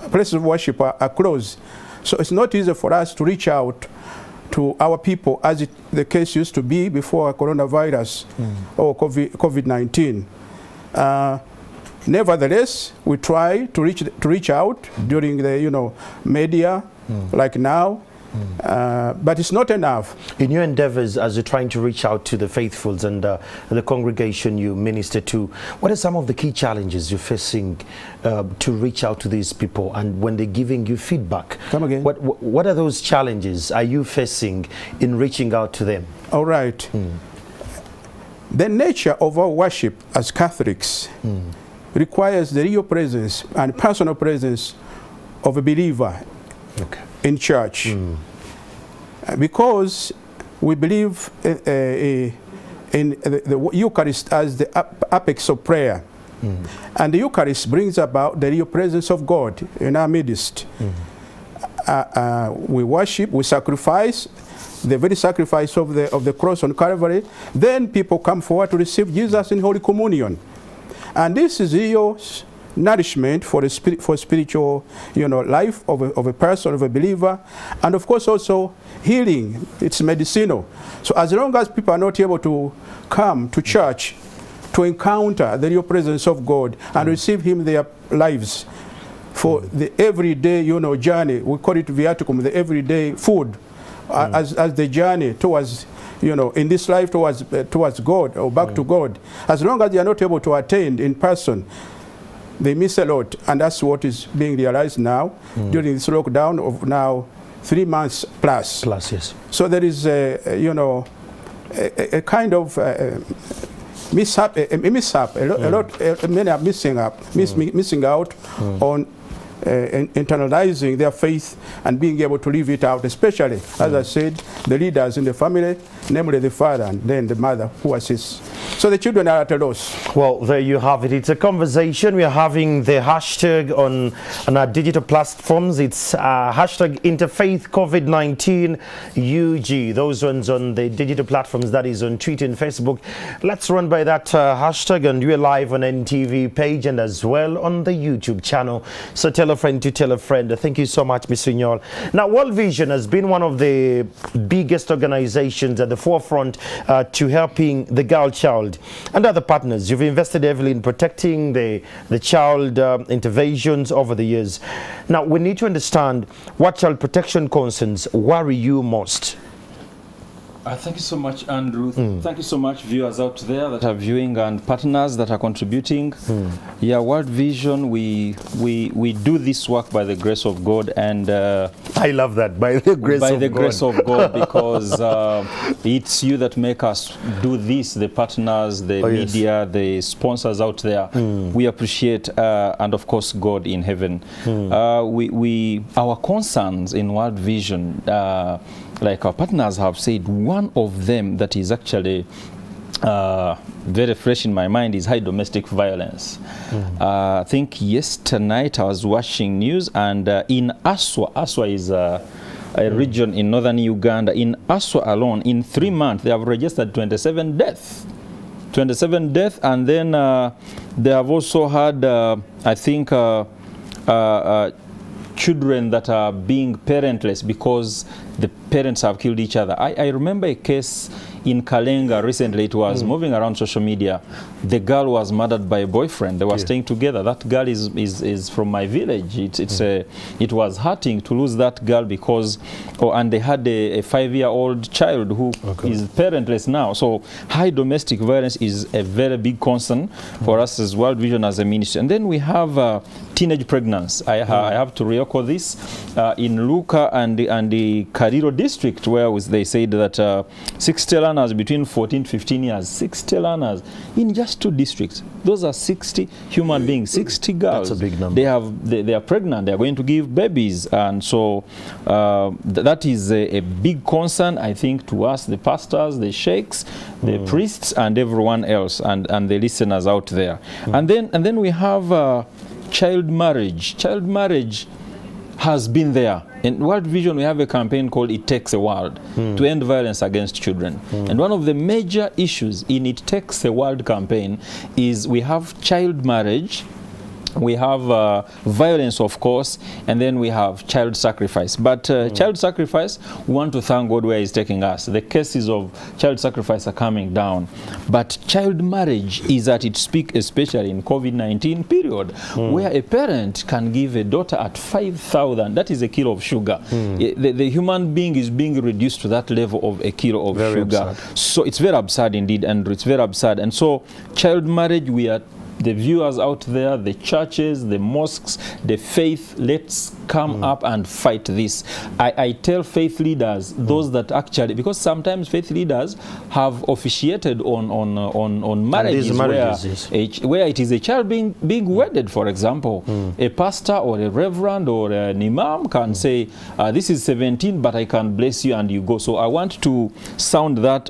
places of worship are closed. So it's not easy for us to reach out to our people as the case used to be before coronavirus or COVID-19. Nevertheless, we try to reach out during the media like now. But it's not enough. In your endeavors as you're trying to reach out to the faithfuls and the congregation you minister to, what are some of the key challenges you're facing to reach out to these people, and when they're giving you feedback? Come again. What are those challenges are you facing in reaching out to them? All right. The nature of our worship as Catholics requires the real presence and personal presence of a believer in church, because we believe in the Eucharist as the apex of prayer, and the Eucharist brings about the real presence of God in our midst. We worship, we sacrifice, the very sacrifice of the cross on Calvary. Then people come forward to receive Jesus in Holy Communion, and this is real nourishment for spiritual life of a person, of a believer, and of course also healing. It's medicinal. So as long as people are not able to come to church to encounter the real presence of God and receive Him in their lives for the everyday journey, we call it viaticum, the everyday food, as the journey towards in this life towards God or back to God, as long as they are not able to attend in person, they miss a lot. And that's what is being realized now during this lockdown of now 3 months plus. Yes. So there is a kind of mishap. Many are missing out on internalizing their faith and being able to live it out, especially, as I said, the leaders in the family, namely the father and then the mother who assists. So the children are at a loss. Well, there you have it. It's a conversation. We are having the hashtag on our digital platforms. It's hashtag Interfaith COVID-19 UG. Those ones on the digital platforms, that is on Twitter and Facebook. Let's run by that hashtag, and we're live on NTV page and as well on the YouTube channel. So tell a friend to tell a friend. Thank you so much, Mr. Nyol. Now, World Vision has been one of the biggest organizations at the forefront to helping the girl child and other partners. You've invested heavily in protecting the child interventions over the years. Now, we need to understand what child protection concerns worry you most. Thank you so much, Andrew. Thank you so much, viewers out there that are viewing and partners that are contributing. Yeah, World Vision, we do this work by the grace of God, and I love that, by the grace of God, because it's you that make us do this, the partners, the media, the sponsors out there. We appreciate, and of course, God in heaven. Our concerns in World Vision like our partners have said, one of them that is actually very fresh in my mind is high domestic violence. I think yesterday night I was watching news, and in Aswa is a region in northern Uganda. In Aswa alone, in 3 months, they have registered 27 deaths. 27 deaths, and then they have also had, I think, children that are being parentless because the parents have killed each other. I remember a case in Kalenga recently. It was moving around social media. The girl was murdered by a boyfriend. They were staying together. That girl is from my village. It was hurting to lose that girl because, and they had a 5-year-old child who is parentless now. So high domestic violence is a very big concern for us as World Vision, as a ministry. And then we have teenage pregnancy. I have to re-echo this in Luka and the Kariro district, where they said that 60 learners between 14 to 15 years, 60 learners in just 2 districts. Those are 60 human beings, 60 girls. That's a big number. They are pregnant. They are going to give babies, and so that is a big concern, I think, to us, the pastors, the sheikhs, the priests, and everyone else, and the listeners out there. And then we have child marriage. Child marriage has been there. In World Vision, we have a campaign called It Takes a World to end violence against children. And one of the major issues in It Takes a World campaign is we have child marriage, we have violence, of course, and then we have child sacrifice. But child sacrifice, we want to thank God where He's taking us. The cases of child sacrifice are coming down. But child marriage is at its peak, especially in COVID-19 period, where a parent can give a daughter at 5,000. That is a kilo of sugar. The human being is being reduced to that level of a kilo of sugar. Absurd. So it's very absurd indeed, and it's very absurd. And so child marriage, we are the viewers out there, the churches, the mosques, the faith, let's come up and fight this. I tell faith leaders, those that actually, because sometimes faith leaders have officiated on marriages where it is a child being wedded, for example. A pastor or a reverend or an imam can say, this is 17, but I can bless you and you go. So I want to sound that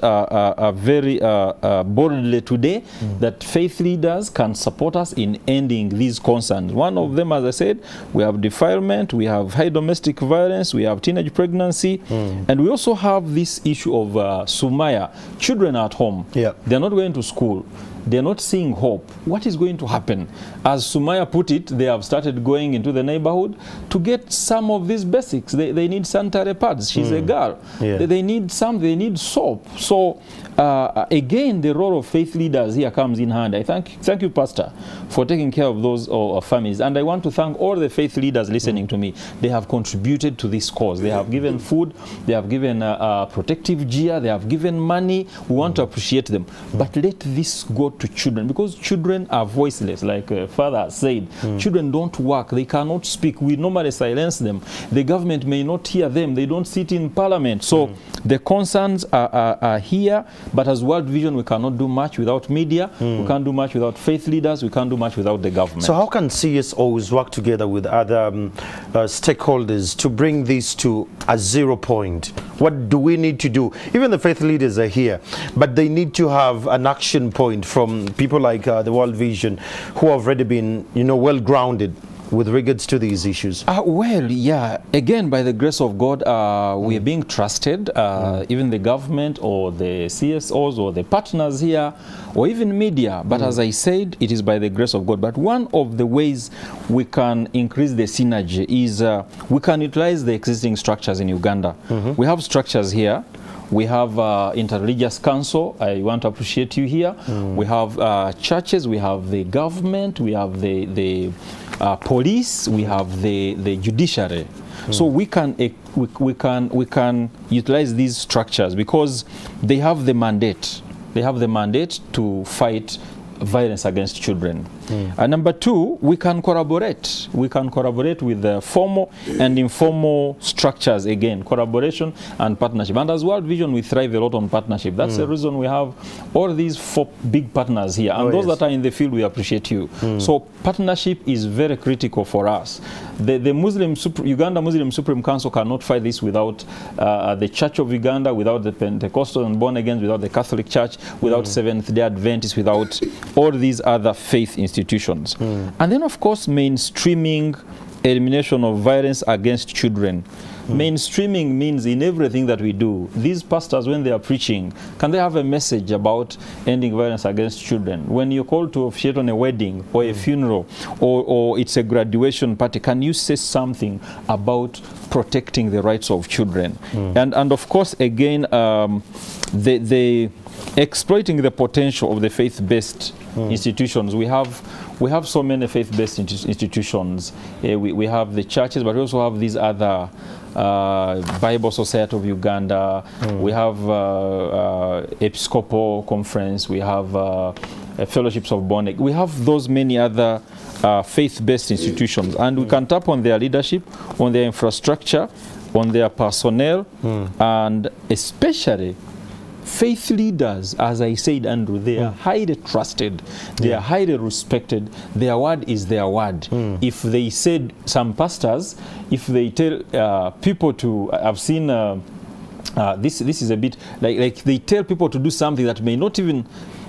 very boldly today, that faith leaders can support us in ending these concerns. One of them, as I said, we have defilement, we have high domestic violence, we have teenage pregnancy, and we also have this issue of Sumaya, children at home. They're not going to school. They're not seeing hope. What is going to happen? As Sumaya put it, they have started going into the neighborhood to get some of these basics. They need sanitary pads. She's a girl. They need they need soap. So again, the role of faith leaders here comes in hand. I thank you, Pastor, for taking care of those families. And I want to thank all the faith leaders listening to me. They have contributed to this cause. They have given food. They have given protective gear. They have given money. We want to appreciate them. But let this go to children, because children are voiceless, like Father said. Children don't work. They cannot speak. We normally silence them. The government may not hear them. They don't sit in parliament. So the concerns are here, but as World Vision, we cannot do much without media. We can't do much without faith leaders. We can't do much without the government. So how can CSOs work together with other stakeholders to bring this to a 0 point? What do we need to do? Even the faith leaders are here, but they need to have an action point from people like the World Vision, who have already been, well grounded with regards to these issues. Well, yeah, again, by the grace of God, we are being trusted, even the government or the CSOs or the partners here, or even media. But as I said, it is by the grace of God. But one of the ways we can increase the synergy is we can utilize the existing structures in Uganda. We have structures here. We have interreligious council. I want to appreciate you here. We have churches. We have the government. We have the police. We have the judiciary. So we can utilize these structures because they have the mandate. They have the mandate to fight violence against children. Number two, we can collaborate. We can collaborate with the formal and informal structures again, collaboration and partnership. And as World Vision, we thrive a lot on partnership. That's the reason we have all these 4 big partners here. And those that are in the field, we appreciate you. So partnership is very critical for us. The Uganda Muslim Supreme Council cannot fight this without the Church of Uganda, without the Pentecostal and born again, without the Catholic Church, without Seventh-day Adventists, without all these other faith institutions. And then, of course, mainstreaming elimination of violence against children. Mainstreaming means in everything that we do. These pastors, when they are preaching, can they have a message about ending violence against children? When you're called to officiate on a wedding or a funeral or it's a graduation party, can you say something about protecting the rights of children? And of course, again, the exploiting the potential of the faith-based institutions. We have so many faith-based institutions. We have the churches, but we also have these other Bible Society of Uganda. We have Episcopal Conference. We have Fellowships of born again. We have those many other faith-based institutions, and we can tap on their leadership, on their infrastructure, on their personnel, and especially faith leaders. As I said, Andrew, they are highly trusted, they are highly respected, their word is their word. If they said, some pastors, if they tell people to, I've seen this is a bit like they tell people to do something that may not even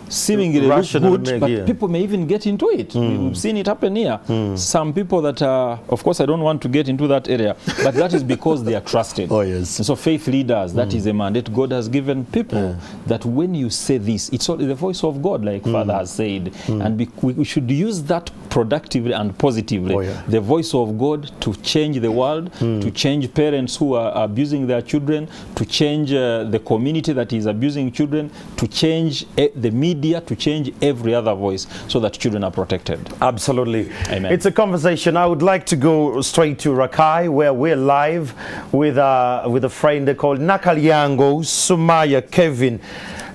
seemingly look good, but people may even get into it. We've seen it happen here. Some people that are, of course, I don't want to get into that area, but that is because they are trusted. And so faith leaders, that is a mandate God has given people, that when you say this, it's all the voice of God, like Father has said, and we should use that productively and positively. The voice of God to change the world, to change parents who are abusing their children, to change the community that is abusing children, to change the media, to change every other voice so that children are protected. Absolutely. Amen. It's a conversation. I would like to go straight to Rakai, where we're live with a friend called Nakalyango Sumaya Kevin.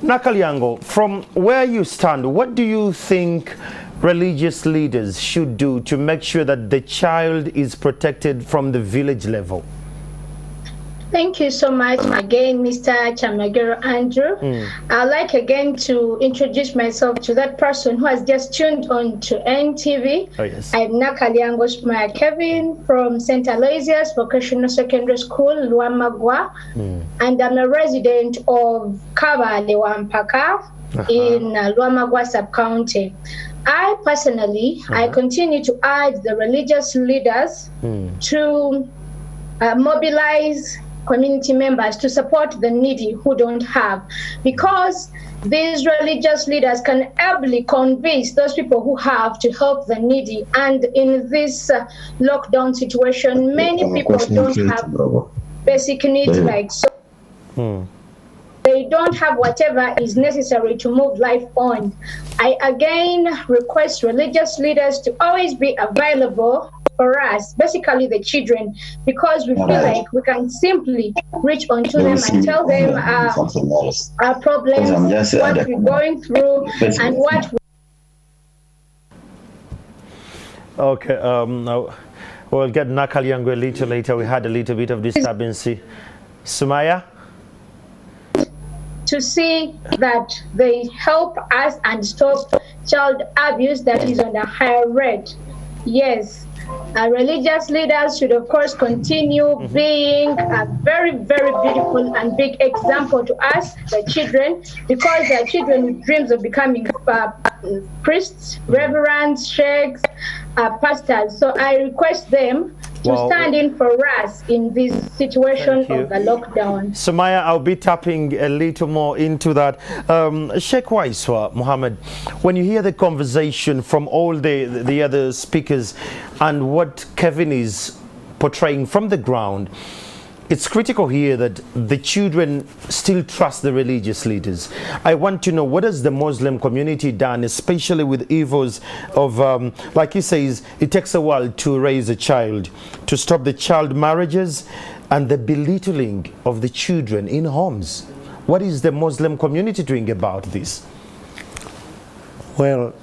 Nakalyango, from where you stand, what do you think religious leaders should do to make sure that the child is protected from the village level? Thank you so much again, Mr. Chamagero Andrew. I'd like again to introduce myself to that person who has just tuned on to NTV. I'm Nakalyango Sumaya Kevin from St. Aloysius Vocational Secondary School, Luamagwa, and I'm a resident of Kabale Wampaka in Luamagwa sub-county. I personally, I continue to urge the religious leaders to mobilize community members to support the needy who don't have, because these religious leaders can ably convince those people who have to help the needy. And in this lockdown situation, many people don't have basic needs like they don't have whatever is necessary to move life on. I again request religious leaders to always be available for us, basically the children, because we feel like we can simply reach onto them and tell them our problems, what we're going through, and what Okay, now we'll get Nakalyango a little later. We had a little bit of disturbance. Sumaya? To see that they help us and stop child abuse that is on a higher rate. Yes, religious leaders should, of course, continue being a very, very beautiful and big example to us, the children, because they are children with dreams of becoming priests, reverends, sheikhs, pastors. So I request them to stand in for us in this situation of the lockdown. Sumaya, I'll be tapping a little more into that. Sheikh Waiswa Muhammad, when you hear the conversation from all the other speakers and what Kevin is portraying from the ground, it's critical here that the children still trust the religious leaders. I want to know, what has the Muslim community done, especially with evils of, like he says, it takes a while to raise a child, to stop the child marriages and the belittling of the children in homes. What is the Muslim community doing about this? Well,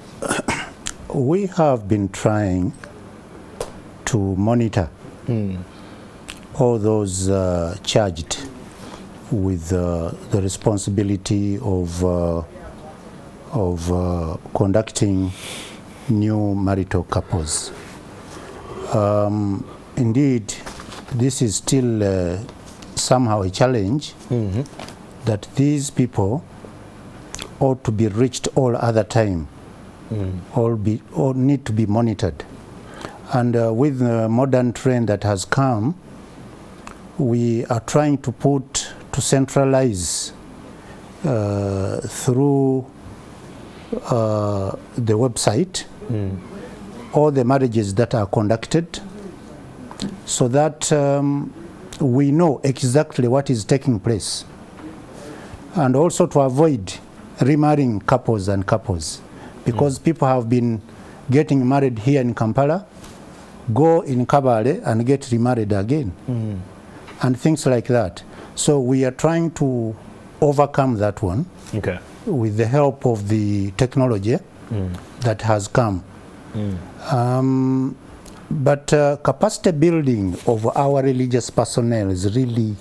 We have been trying to monitor all those charged with the responsibility of conducting new marital couples. Indeed, this is still somehow a challenge that these people ought to be reached all other time, or need to be monitored. And with the modern trend that has come, we are trying to centralize through the website all the marriages that are conducted, so that we know exactly what is taking place, and also to avoid remarrying couples and couples, because people have been getting married here in Kampala, go in Kabale and get remarried again, and things like that. So we are trying to overcome that one with the help of the technology that has come. But capacity building of our religious personnel is really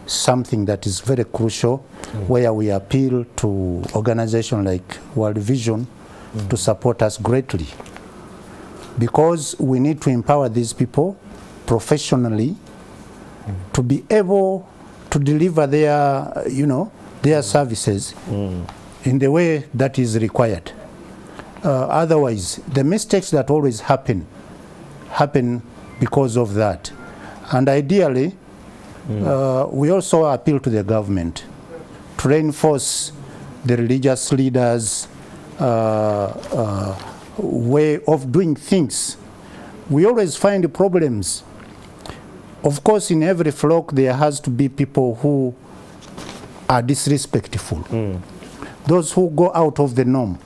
something that is very crucial, where we appeal to organizations like World Vision to support us greatly, because we need to empower these people professionally to be able to deliver their, their services in the way that is required. Otherwise, the mistakes that always happen because of that. And ideally, we also appeal to the government to reinforce the religious leaders' way of doing things. We always find problems. Of course, in every flock, there has to be people who are disrespectful, those who go out of the norm,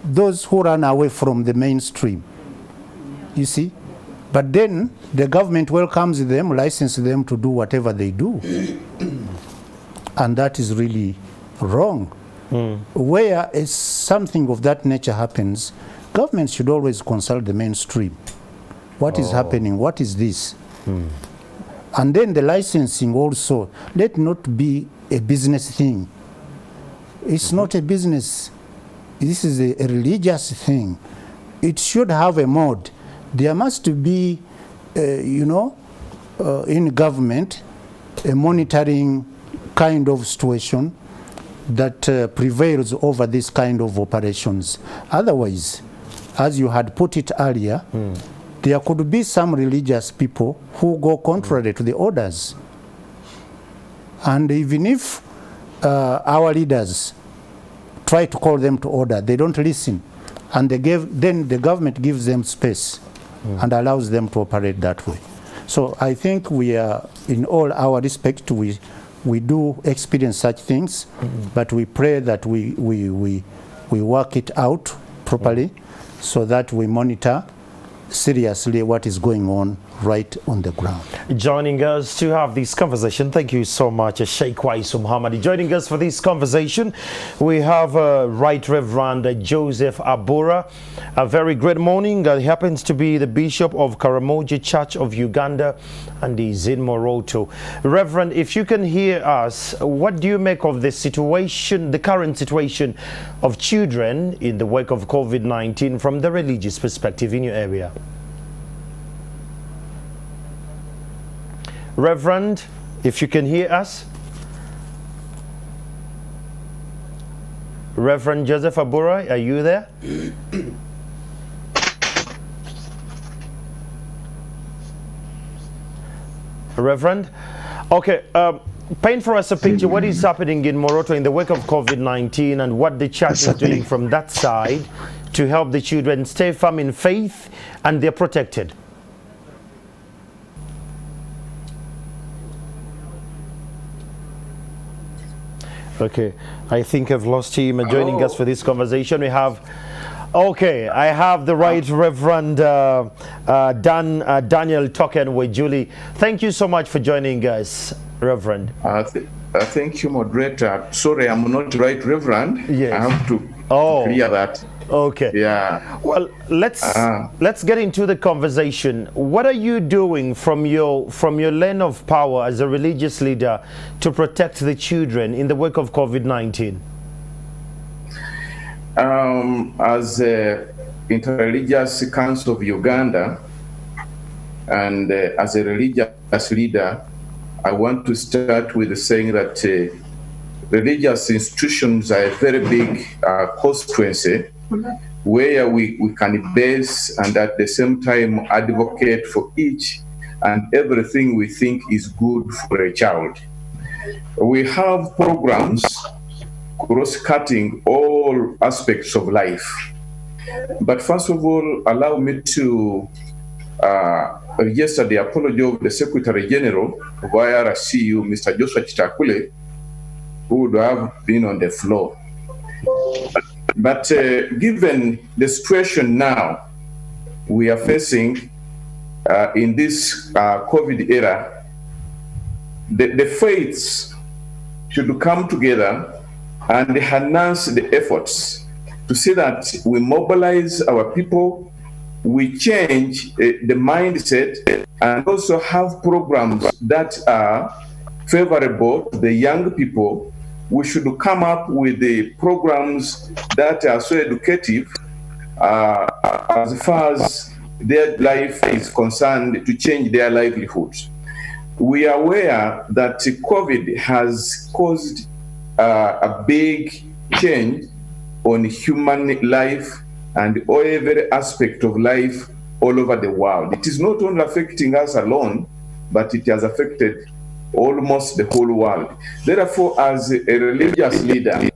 those who run away from the mainstream, you see. But then the government welcomes them, licenses them to do whatever they do. And that is really wrong. Where something of that nature happens, government should always consult the mainstream. What is happening? What is this? And then the licensing also, let not be a business thing. It's not a business. This is a religious thing. It should have a mode. There must be, in government, a monitoring kind of situation that prevails over this kind of operations. Otherwise, as you had put it earlier, there could be some religious people who go contrary to the orders. And even if our leaders try to call them to order, they don't listen. And then the government gives them space and allows them to operate that way. So I think we are, in all our respect, we do experience such things, but we pray that we work it out properly so that we monitor seriously what is going on right on the ground. Joining us to have this conversation, thank you so much, Sheikh Waisu Muhammad. Joining us for this conversation, we have Right Reverend Joseph Abura. A very great morning. He happens to be the Bishop of Karamoja Church of Uganda, and he's in Moroto. Reverend, if you can hear us, what do you make of the situation, the current situation of children in the wake of COVID-19 from the religious perspective in your area? Reverend, if you can hear us. Reverend Joseph Abura, are you there? Reverend? Okay, paint for us a picture. What is happening in Moroto in the wake of COVID-19 and what the church is doing from that side to help the children stay firm in faith and they're protected? Okay, I think I've lost him. Joining us for this conversation, we have, I have the Right Reverend Daniel Token with Julie. Thank you so much for joining us, Reverend. Thank you, moderator. Sorry, I'm not Right Reverend. Yes. I have to clear that. Okay. Yeah. Well, let's get into the conversation. What are you doing from your lane of power as a religious leader to protect the children in the wake of COVID-19? As a Interreligious Council of Uganda and as a religious leader, I want to start with saying that religious institutions are a very big constituency where we can base and at the same time advocate for each and everything we think is good for a child. We have programs cross-cutting all aspects of life. But first of all, allow me to register the apology of the Secretary General of IRCU, Mr. Joshua Chitakule, who would have been on the floor. But given the situation now we are facing in this COVID era, the faiths should come together and enhance the efforts to see that we mobilize our people, we change the mindset, and also have programs that are favorable to the young people. We should come up with the programs that are so educative as far as their life is concerned to change their livelihoods. We are aware that COVID has caused a big change on human life and every aspect of life all over the world. It is not only affecting us alone, but it has affected almost the whole world. Therefore, as a religious leader,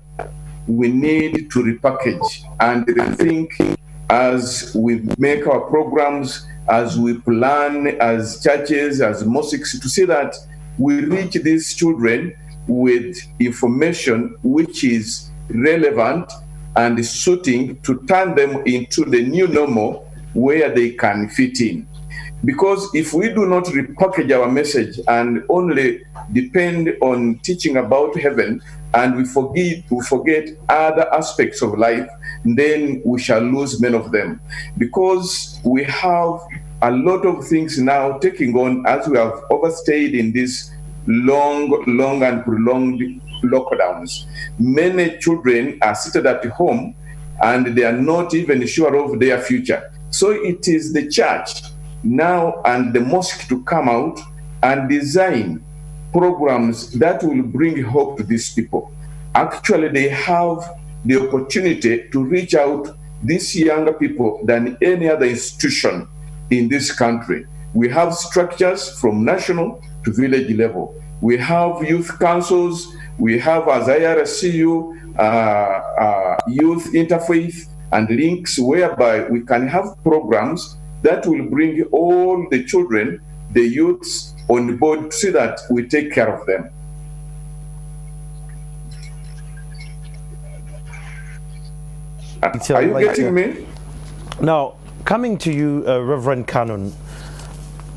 we need to repackage and rethink as we make our programs, as we plan as churches, as mosques, to see that we reach these children with information which is relevant and suiting to turn them into the new normal where they can fit in. Because if we do not repackage our message and only depend on teaching about heaven and we forget other aspects of life, then we shall lose many of them. Because we have a lot of things now taking on as we have overstayed in this long and prolonged lockdowns. Many children are seated at home and they are not even sure of their future. So it is the church now and the mosque to come out and design programs that will bring hope to these people. Actually, they have the opportunity to reach out these younger people than any other institution in this country. We have structures from national to village level. We have youth councils. We have, as IRCU, youth interfaith and links whereby we can have programs that will bring all the children, the youths on board so that we take care of them. Are you getting me? Now, coming to you, Reverend Cannon,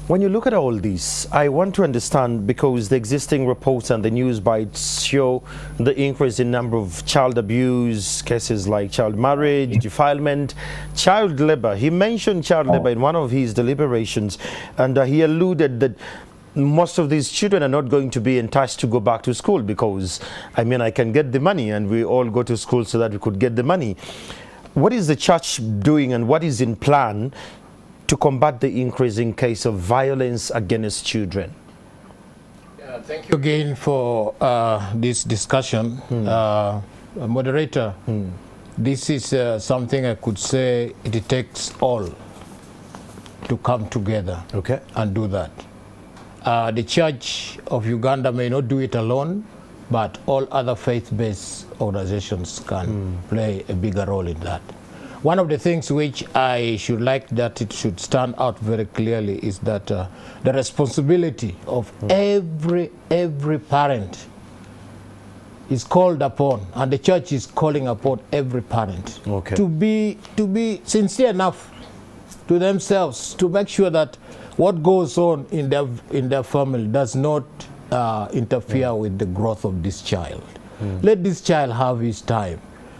when you look at all this, I want to understand, because the existing reports and the news bites show the increase in number of child abuse cases like child marriage, defilement, child labor. He mentioned child labor in one of his deliberations, and he alluded that most of these children are not going to be enticed to go back to school because, I mean, I can get the money and we all go to school so that we could get the money. What is the church doing and what is in plan to combat the increasing case of violence against children? Thank you again for this discussion. Moderator, this is something I could say it takes all to come together and do that. The Church of Uganda may not do it alone, but all other faith-based organizations can play a bigger role in that. One of the things which I should like that it should stand out very clearly is that the responsibility of every parent is called upon, and the church is calling upon every parent to be sincere enough to themselves to make sure that what goes on in their family does not interfere with the growth of this child. Let this child have his time.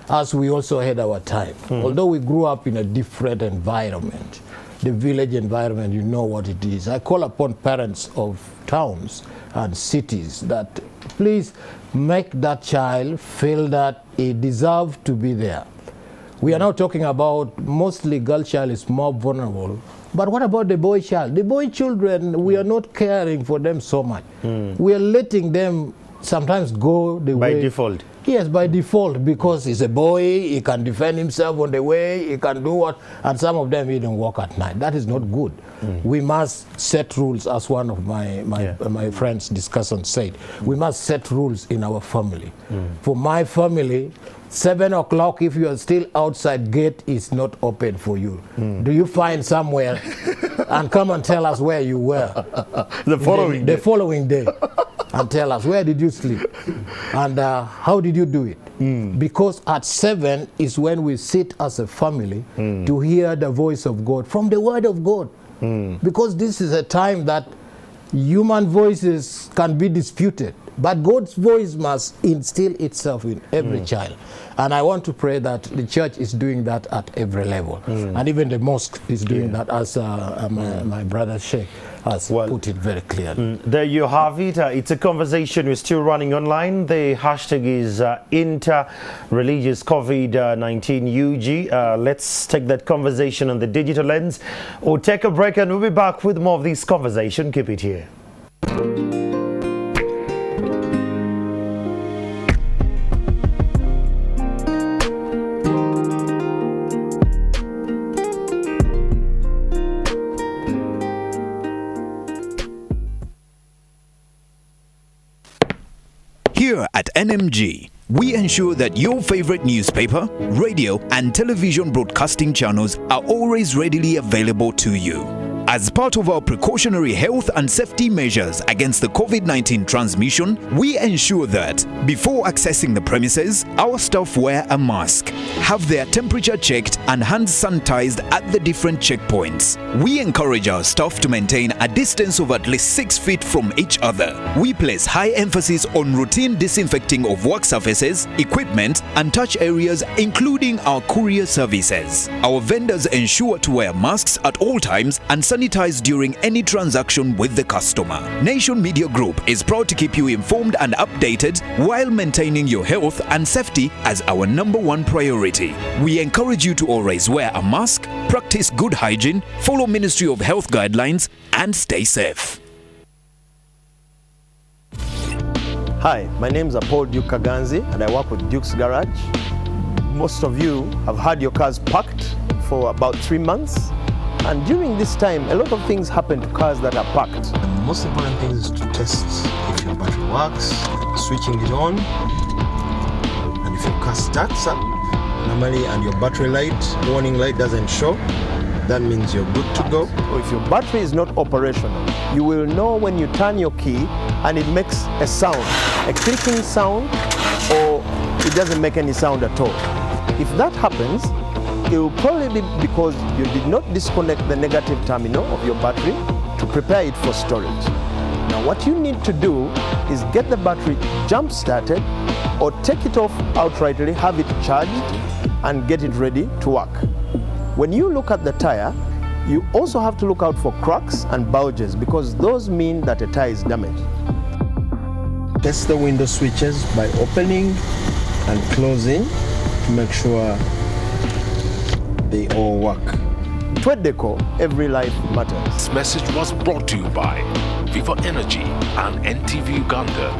as we also had our time. Although we grew up in a different environment, the village environment, you know what it is. I call upon parents of towns and cities that please make that child feel that he deserves to be there. We are now talking about mostly girl child is more vulnerable. But what about the boy child? The boy children, we are not caring for them so much. We are letting them sometimes go the way. By default. Yes, by default, because he's a boy, he can defend himself on the way, he can do what, and some of them even walk at night. That is not good. We must set rules, as one of my friends discussant said. We must set rules in our family. For my family, 7 o'clock, if you are still outside, gate is not open for you. Do you find somewhere and come and tell us where you were the following day and tell us where did you sleep and how did you do it? Because at 7 is when we sit as a family to hear the voice of God from the word of God. Because this is a time that human voices can be disputed, but God's voice must instill itself in every child. And I want to pray that the church is doing that at every level. And even the mosque is doing that, as my brother Sheikh has put it very clearly. There you have it. It's a conversation we're still running online. The hashtag is Inter-Religious COVID-19 UG. Let's take that conversation on the digital lens. We'll take a break and we'll be back with more of this conversation. Keep it here. Here at NMG, we ensure that your favorite newspaper, radio, and television broadcasting channels are always readily available to you. As part of our precautionary health and safety measures against the COVID-19 transmission, we ensure that before accessing the premises, our staff wear a mask, have their temperature checked, and hands sanitized at the different checkpoints. We encourage our staff to maintain a distance of at least 6 feet from each other. We place high emphasis on routine disinfecting of work surfaces, equipment, and touch areas, including our courier services. Our vendors ensure to wear masks at all times and sanitize during any transaction with the customer. Nation Media Group is proud to keep you informed and updated while maintaining your health and safety as our #1 priority. We encourage you to always wear a mask, practice good hygiene, follow Ministry of Health guidelines, and stay safe. Hi, my name is Paul Duke Kaganzi and I work with Duke's Garage. Most of you have had your cars parked for about 3 months. And during this time, a lot of things happen to cars that are parked. The most important thing is to test if your battery works, switching it on, and if your car starts up normally and your battery light, warning light doesn't show, that means you're good to go. Or if your battery is not operational, you will know when you turn your key and it makes a sound, a clicking sound, or it doesn't make any sound at all. If that happens, it will probably be because you did not disconnect the negative terminal of your battery to prepare it for storage. Now what you need to do is get the battery jump started or take it off outrightly, have it charged and get it ready to work. When you look at the tire, you also have to look out for cracks and bulges because those mean that a tire is damaged. Test the window switches by opening and closing to make sure they all work. Twedeco, every life matters. This message was brought to you by Viva Energy and NTV Uganda.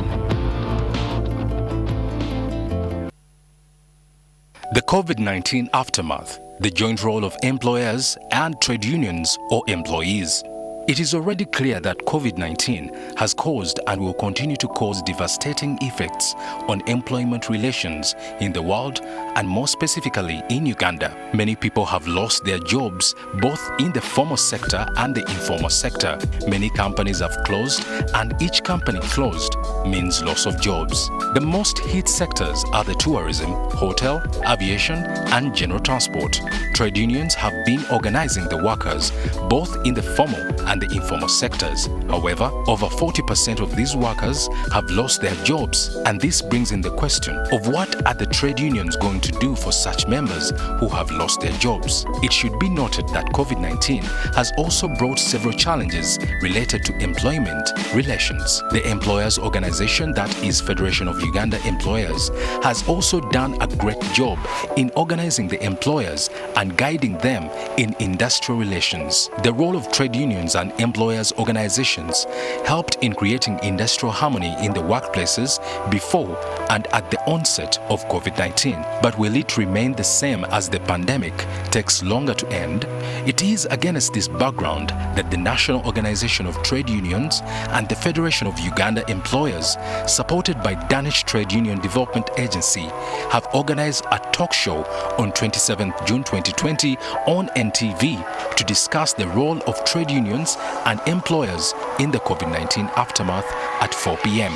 The COVID-19 aftermath, the joint role of employers and trade unions or employees. It is already clear that COVID-19 has caused and will continue to cause devastating effects on employment relations in the world and more specifically in Uganda. Many people have lost their jobs both in the formal sector and the informal sector. Many companies have closed and each company closed means loss of jobs. The most hit sectors are the tourism, hotel, aviation, and general transport. Trade unions have been organizing the workers both in the formal and the informal sectors. However, over 40% of these workers have lost their jobs, and this brings in the question of what are the trade unions going to do for such members who have lost their jobs. It should be noted that COVID-19 has also brought several challenges related to employment relations. The employers' organization, that is Federation of Uganda Employers, has also done a great job in organizing the employers and guiding them in industrial relations. The role of trade unions and employers' organizations helped in creating industrial harmony in the workplaces before and at the onset of COVID-19. But will it remain the same as the pandemic takes longer to end? It is against this background that the National Organization of Trade Unions and the Federation of Uganda Employers, supported by Danish Trade Union Development Agency, have organized a talk show on 27th June 2020 on NTV to discuss the role of trade unions and employers in the COVID-19 aftermath at 4 p.m.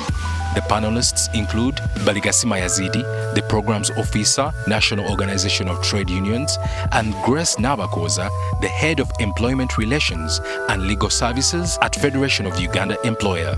The panelists include Baligasima Yazidi, the Programs Officer, National Organization of Trade Unions, and Grace Nabakoza, the Head of Employment Relations and Legal Services at Federation of Uganda Employer.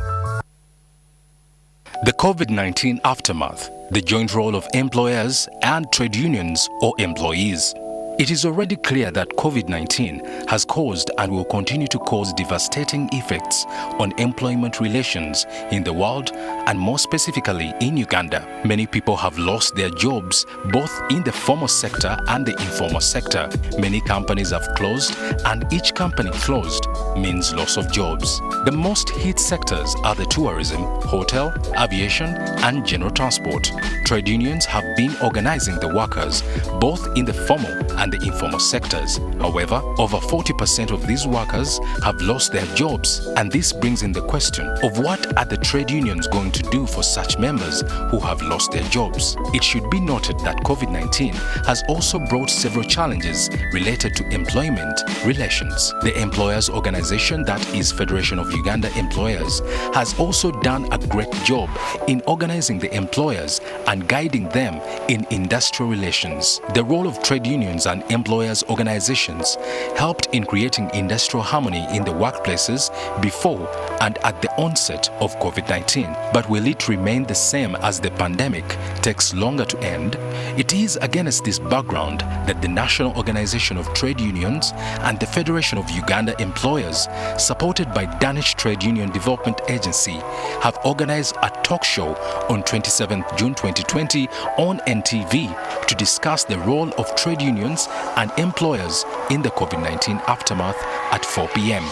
The COVID-19 aftermath, the joint role of employers and trade unions or employees. It is already clear that COVID-19 has caused and will continue to cause devastating effects on employment relations in the world and more specifically in Uganda. Many people have lost their jobs both in the formal sector and the informal sector. Many companies have closed, and each company closed means loss of jobs. The most hit sectors are the tourism, hotel, aviation, and general transport. Trade unions have been organizing the workers both in the formal and the informal sectors. However, over 40% of these workers have lost their jobs, and this brings in the question of what are the trade unions going to do for such members who have lost their jobs. It should be noted that COVID-19 has also brought several challenges related to employment relations. The employers' organization, that is Federation of Uganda Employers, has also done a great job in organizing the employers and guiding them in industrial relations. The role of trade unions and employers' organizations helped in creating industrial harmony in the workplaces before and at the onset of COVID-19. But will it remain the same as the pandemic takes longer to end? It is against this background that the National Organization of Trade Unions and the Federation of Uganda Employers, supported by Danish Trade Union Development Agency, have organized a talk show on 27th June 2020 on NTV to discuss the role of trade unions and employers in the COVID-19 aftermath at 4 p.m.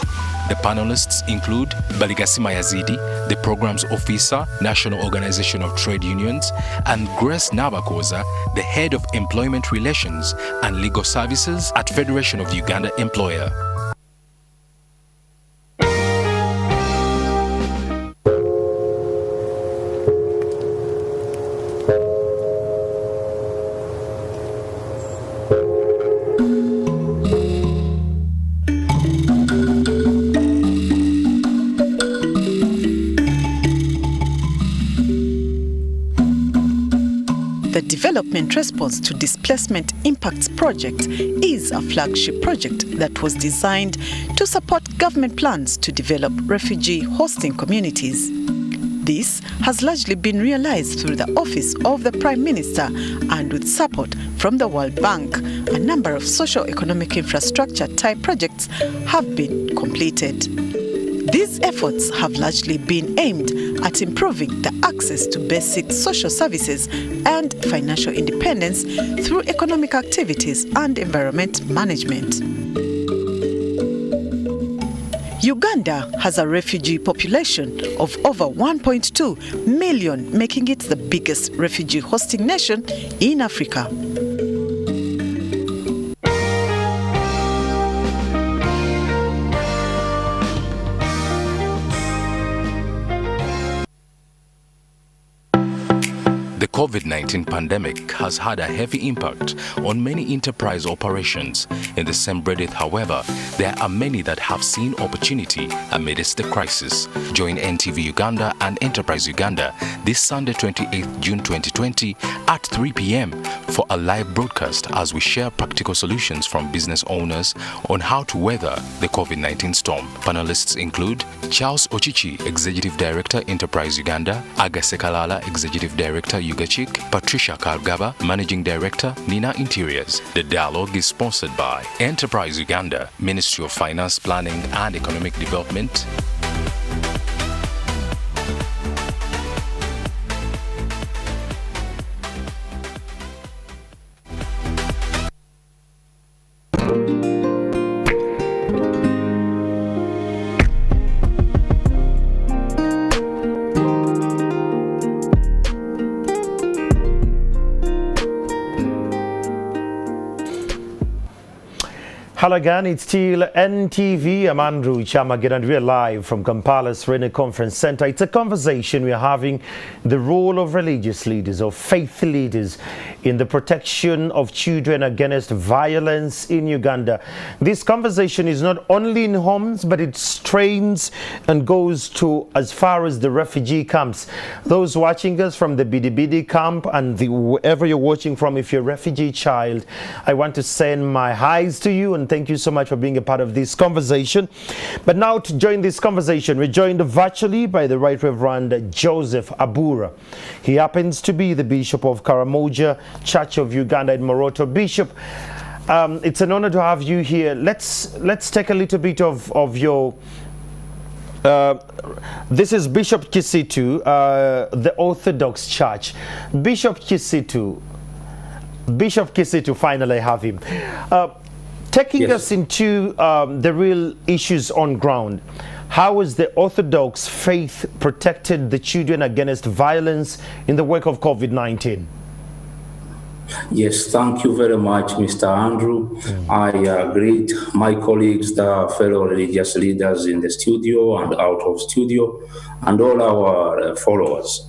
The panelists include Baligasima Yazidi, the Programs Officer, National Organization of Trade Unions, and Grace Nabakoza, the Head of Employment Relations and Legal Services at Federation of Uganda Employer. The Development Response to Displacement Impacts Project is a flagship project that was designed to support government plans to develop refugee hosting communities. This has largely been realized through the Office of the Prime Minister and with support from the World Bank. A number of socio-economic infrastructure type projects have been completed. These efforts have largely been aimed at improving the access to basic social services and financial independence through economic activities and environment management. Uganda has a refugee population of over 1.2 million, making it the biggest refugee hosting nation in Africa. The COVID-19 pandemic has had a heavy impact on many enterprise operations. In the same breath, however, there are many that have seen opportunity amidst the crisis. Join NTV Uganda and Enterprise Uganda this Sunday 28th June 2020 at 3 p.m. for a live broadcast as we share practical solutions from business owners on how to weather the COVID-19 storm. Panelists include Charles Ochichi, Executive Director, Enterprise Uganda, Agase Kalala, Executive Director, Ugachik, Patricia Kargaba, Managing Director, Nina Interiors. The dialogue is sponsored by Enterprise Uganda, Ministry of Finance, Planning and Economic Development, Hello again, it's still NTV. I'm Andrew Chamagin and we're live from Kampala's Rene Conference Center. It's a conversation we're having, the role of religious leaders or faith leaders in the protection of children against violence in Uganda. This conversation is not only in homes, but it strains and goes to as far as the refugee camps. Those watching us from the Bidibidi camp and wherever you're watching from, if you're a refugee child, I want to send my highs to you and thank you so much for being a part of this conversation. But now to join this conversation, we're joined virtually by the Right Reverend Joseph Abura. He happens to be the Bishop of Karamoja Church of Uganda in Moroto. Bishop, it's an honor to have you here. Let's take a little bit of your this is Bishop Kisitu, the Orthodox Church. Bishop Kisitu, finally have him. Taking us into the real issues on ground, how has the Orthodox faith protected the children against violence in the wake of COVID-19? Yes, thank you very much, Mr. Andrew. I greet my colleagues, the fellow religious leaders in the studio and out of studio, and all our followers.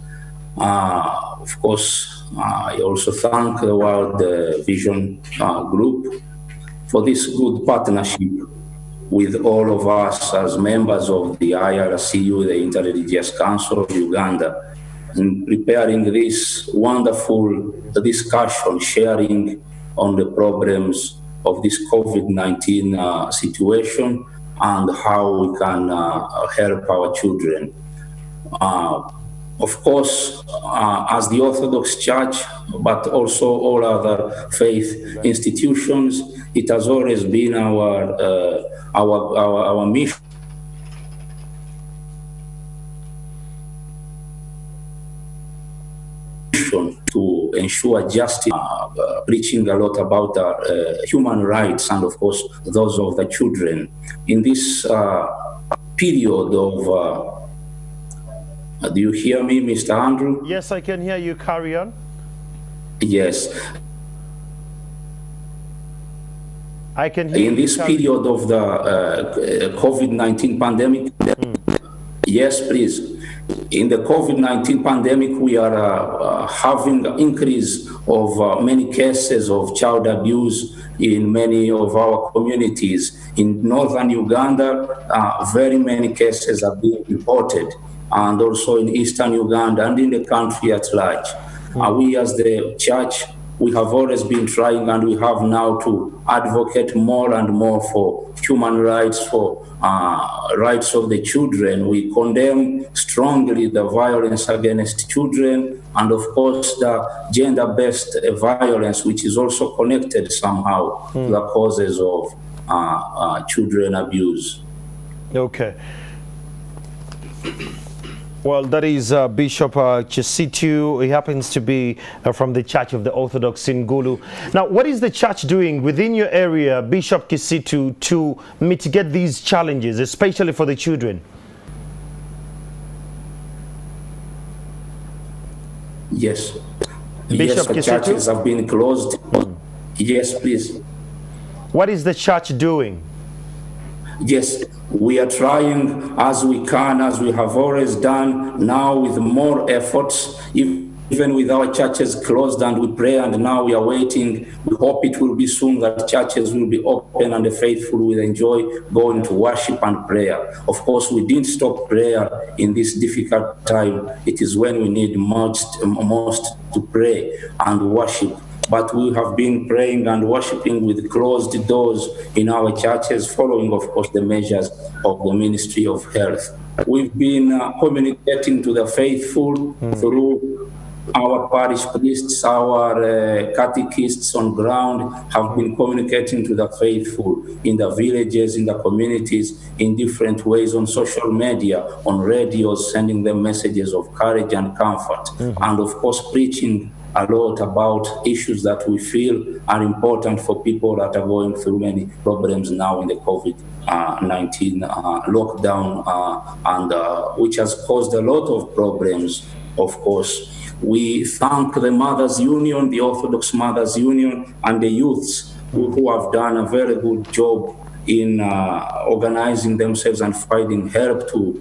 Of course, I also thank the World Vision Group for this good partnership with all of us as members of the IRCU, the Interreligious Council of Uganda, in preparing this wonderful discussion, sharing on the problems of this COVID-19 situation and how we can help our children. Of course, as the Orthodox Church, but also all other faith institutions, it has always been our mission to ensure justice, preaching a lot about human rights and, of course, those of the children. In this period of do you hear me, Mr. Andrew? Yes, I can hear you. Carry on. Yes. I can hear in this period of the COVID-19 pandemic. Yes, please. In the COVID-19 pandemic, we are having an increase of many cases of child abuse in many of our communities. In northern Uganda, very many cases are being reported, and also in eastern Uganda and in the country at large. We as the church, we have always been trying, and we have now to advocate more and more for human rights, for rights of the children. We condemn strongly the violence against children and, of course, the gender-based violence, which is also connected somehow to the causes of children abuse. Okay. Well, that is Bishop Kisitu. He happens to be from the Church of the Orthodox in Gulu. Now, what is the church doing within your area, Bishop Kisitu, to mitigate these challenges, especially for the children? Yes. Bishop the Kisitu? churches have been closed. Yes, please. What is the church doing? Yes, we are trying as we can, as we have always done, now with more efforts, even even with our churches closed, and we pray, and now we are waiting. We hope it will be soon that churches will be open and the faithful will enjoy going to worship and prayer. Of course, we didn't stop prayer in this difficult time. It is when we need most to pray and worship. But we have been praying and worshiping with closed doors in our churches, following, of course, the measures of the Ministry of Health. We've been communicating to the faithful through our parish priests, our catechists on ground have been communicating to the faithful in the villages, in the communities, in different ways, on social media, on radios, sending them messages of courage and comfort, and of course preaching a lot about issues that we feel are important for people that are going through many problems now in the COVID-19 lockdown, and which has caused a lot of problems, of course. We thank the Mothers Union, the Orthodox Mothers Union, and the youths who have done a very good job in organizing themselves and finding help to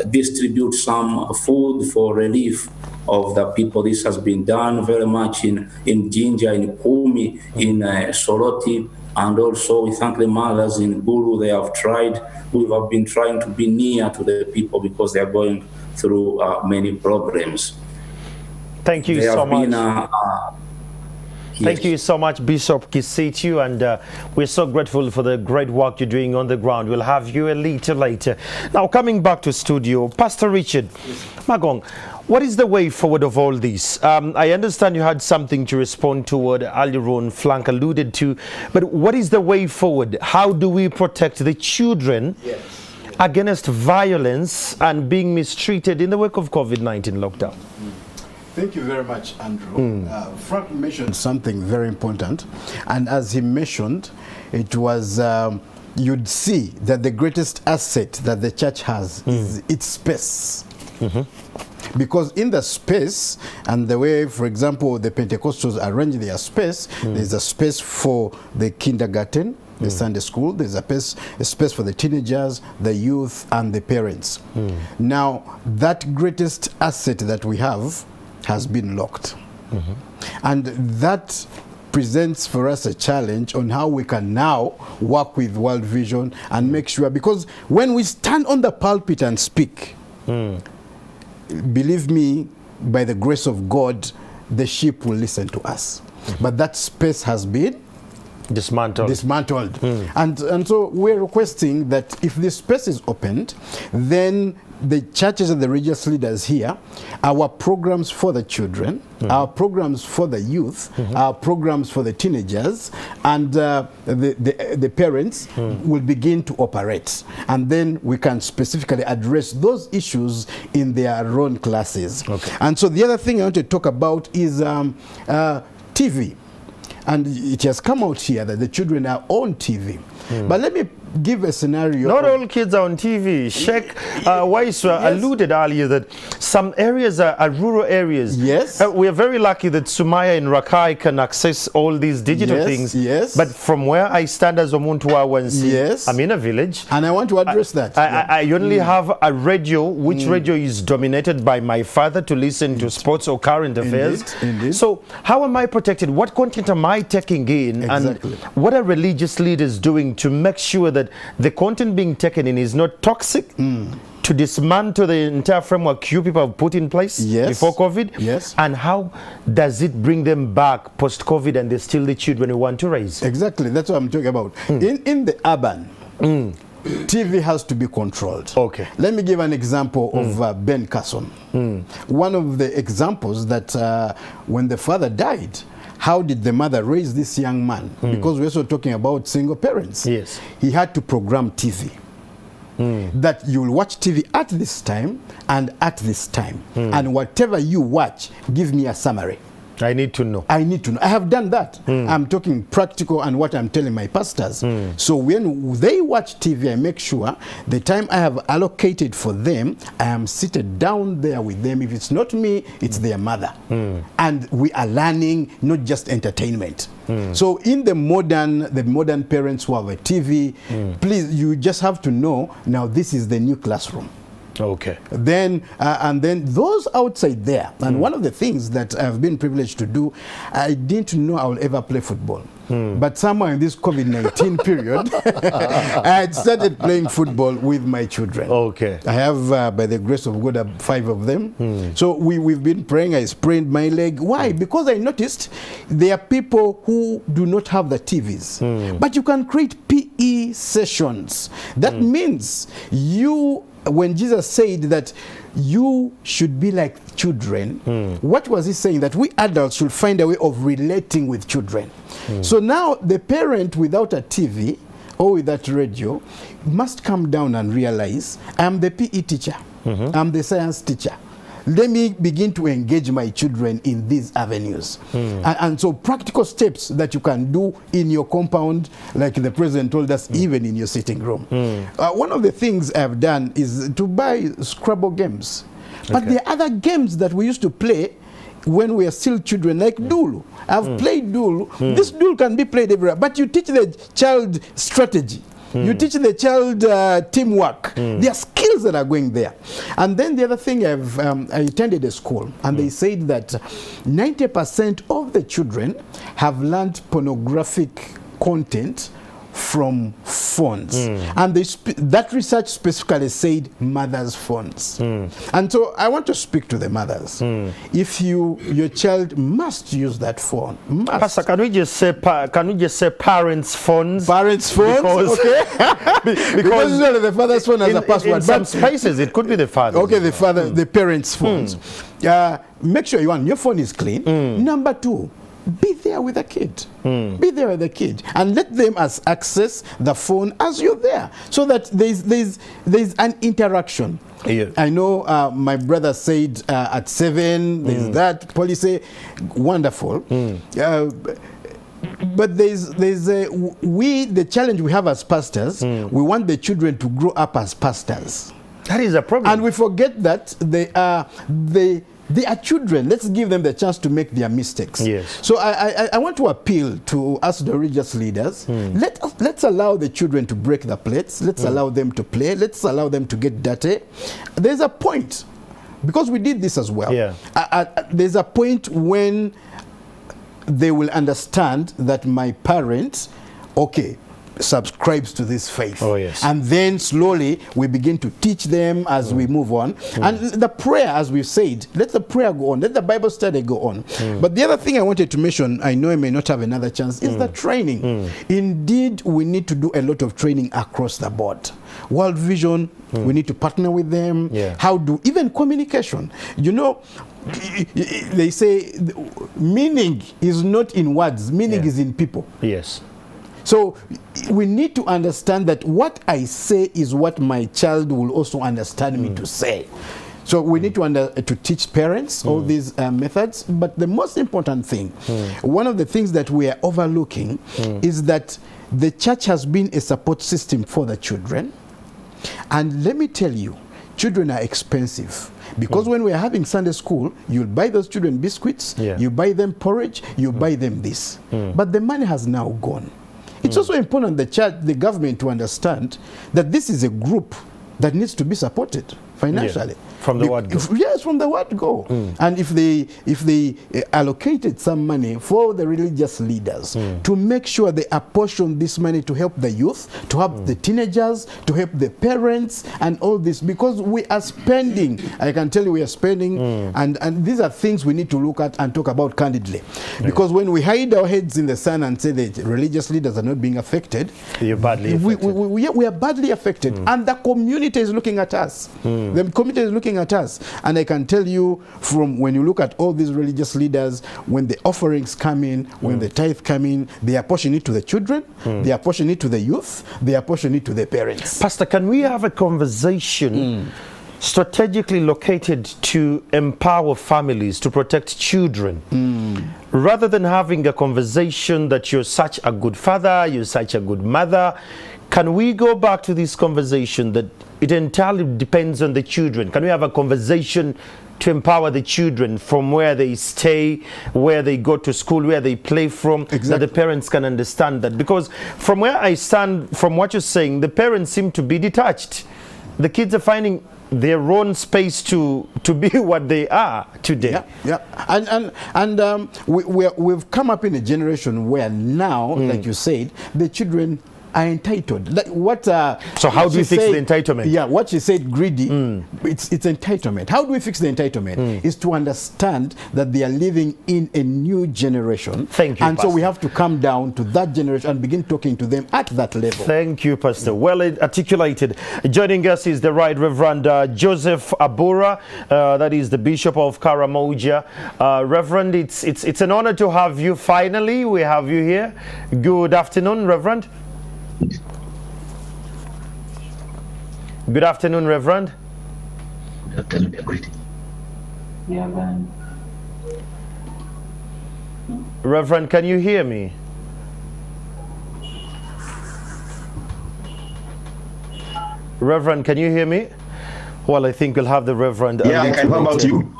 distribute some food for relief of the people. This has been done very much in Jinja, in Kumi, in Soroti, and also we thank the mothers in Gulu. They have tried. We have been trying to be near to the people because they are going through many problems. Thank you so much. Thank you so much, Bishop Kisitu, and we're so grateful for the great work you're doing on the ground. We'll have you a little later. Now, coming back to studio, Pastor Richard Magong, what is the way forward of all this? I understand you had something to respond to what Aliron Flank alluded to, but what is the way forward? How do we protect the children against violence and being mistreated in the wake of COVID-19 lockdown? Thank you very much, Andrew. Frank mentioned something very important, and as he mentioned, it was you'd see that the greatest asset that the church has is its space. Because in the space, and the way, for example, the Pentecostals arrange their space, there's a space for the kindergarten, the Sunday school, there's a space for the teenagers, the youth, and the parents. Now, that greatest asset that we have has been locked. And that presents for us a challenge on how we can now work with World Vision and make sure, because when we stand on the pulpit and speak, believe me, by the grace of God, the sheep will listen to us. But that space has been dismantled. And so we're requesting that if this space is opened, then the churches and the religious leaders here, our programs for the children, our programs for the youth, our programs for the teenagers, and the parents will begin to operate. And then we can specifically address those issues in their own classes. And so the other thing I want to talk about is TV. And it has come out here that the children are on TV. But let me give a scenario. Not all kids are on TV. Sheikh Waiswa alluded earlier that some areas are rural areas. Yes. We are very lucky that Sumaya in Rakai can access all these digital things. Yes. But from where I stand as Omuntua Wansi, I'm in a village. And I want to address that. I only have a radio, which radio is dominated by my father to listen to sports or current affairs. Indeed. So how am I protected? What content am I taking in? Exactly. And what are religious leaders doing to make sure that the content being taken in is not toxic, to dismantle the entire framework you people have put in place before COVID? And how does it bring them back post-COVID and they're still the children we want to raise? Exactly, that's what I'm talking about. In the urban, TV has to be controlled. Let me give an example of Ben Carson. One of the examples that when the father died, how did the mother raise this young man? Because we're also talking about single parents. He had to program TV. That you will watch TV at this time and at this time. And whatever you watch, give me a summary. I need to know. I need to know. I have done that. I'm talking practical and what I'm telling my pastors. So when they watch TV, I make sure the time I have allocated for them, I am seated down there with them. If it's not me, it's their mother. And we are learning, not just entertainment. So in the modern parents who have a TV, please, you just have to know, now this is the new classroom. Okay. Then and then those outside there, and one of the things that I've been privileged to do, I didn't know I will ever play football. But somewhere in this COVID-19 period, I had started playing football with my children. Okay. I have, by the grace of God, 5 of them. So we've been praying. I sprained my leg. Why? Because I noticed there are people who do not have the TVs. But you can create PE sessions. That means you, when Jesus said that you should be like children, what was he saying? That we adults should find a way of relating with children. So now the parent without a TV or with that radio must come down and realize, I'm the PE teacher, I'm the science teacher. Let me begin to engage my children in these avenues. And so practical steps that you can do in your compound, like the president told us, even in your sitting room. One of the things I've done is to buy Scrabble games. But there are other games that we used to play when we are still children, like Dulu. I've played Dulu. This Dulu can be played everywhere, but you teach the child strategy. You teach the child teamwork. There are skills that are going there. And then the other thing, I attended a school, and they said that 90% of the children have learned pornographic content from phones. And that research specifically said mothers' phones. And so I want to speak to the mothers. If your child must use that phone, must. Pastor, can we just say parents' phones? Parents' phones, because, okay. because usually the father's phone has a password. In some spaces, it could be the father. Okay, the parents' phones. Make sure your phone is clean. Number 2, be there with the kid. Be there with the kid, and let them access the phone as you're there, so that there's an interaction. I know my brother said at 7 there's that policy, wonderful. But the challenge we have as pastors, we want the children to grow up as pastors. That is a problem. And we forget that they are children. Let's give them the chance to make their mistakes. Yes. So I want to appeal to us, the religious leaders. Let's allow the children to break the plates. Let's allow them to play. Let's allow them to get dirty. There's a point, because we did this as well. There's a point when they will understand that my parent, subscribes to this faith. And then slowly we begin to teach them as we move on. And the prayer, as we've said, let the prayer go on, let the Bible study go on. But the other thing I wanted to mention, I know I may not have another chance, is the training. Indeed, we need to do a lot of training across the board. World Vision, we need to partner with them. Even communication. You know, they say meaning is not in words, meaning is in people. Yes. So we need to understand that what I say is what my child will also understand me to say. So we need to teach parents all these methods. But the most important thing, one of the things that we are overlooking is that the church has been a support system for the children. And let me tell you, children are expensive. Because when we are having Sunday school, you'll buy those children biscuits, you buy them porridge, you buy them this. But the money has now gone. It's also important the government to understand that this is a group that needs to be supported financially. From the word go. Yes, from the word go. And if they allocated some money for the religious leaders to make sure they apportion this money to help the youth, to help the teenagers, to help the parents, and all this, because we are spending. I can tell you we are spending, and these are things we need to look at and talk about candidly. Because when we hide our heads in the sand and say that religious leaders are not being affected, you're badly affected. We are badly affected, and the community is looking at us. The community is looking at us. And I can tell you, from when you look at all these religious leaders, when the offerings come in, when the tithe come in, they apportion it to the children, they apportion it to the youth, they apportion it to the parents. Pastor, can we have a conversation strategically located to empower families, to protect children, rather than having a conversation that you're such a good father, you're such a good mother? Can we go back to this conversation that it entirely depends on the children? Can we have a conversation to empower the children from where they stay, where they go to school, where they play from, that the parents can understand that? Because from where I stand, from what you're saying, the parents seem to be detached. The kids are finding their own space to be what they are today. And we've come up in a generation where now, like you said, the children are entitled. Like what? So how do you fix the entitlement? Yeah, what you said, greedy. It's entitlement. How do we fix the entitlement? Is to understand that they are living in a new generation. Thank you, and Pastor. so we have to come down to that generation and begin talking to them at that level. Thank you, Pastor. Well articulated. Joining us is the Right Reverend Joseph Abura, that is the Bishop of Karamoja. Reverend, it's an honor to have you. Finally, we have you here. Good afternoon, Reverend. Good afternoon, Reverend. Good afternoon, Reverend, can you hear me? Reverend, can you hear me? Well, I think we'll have the Reverend. Yeah, I can. How about you?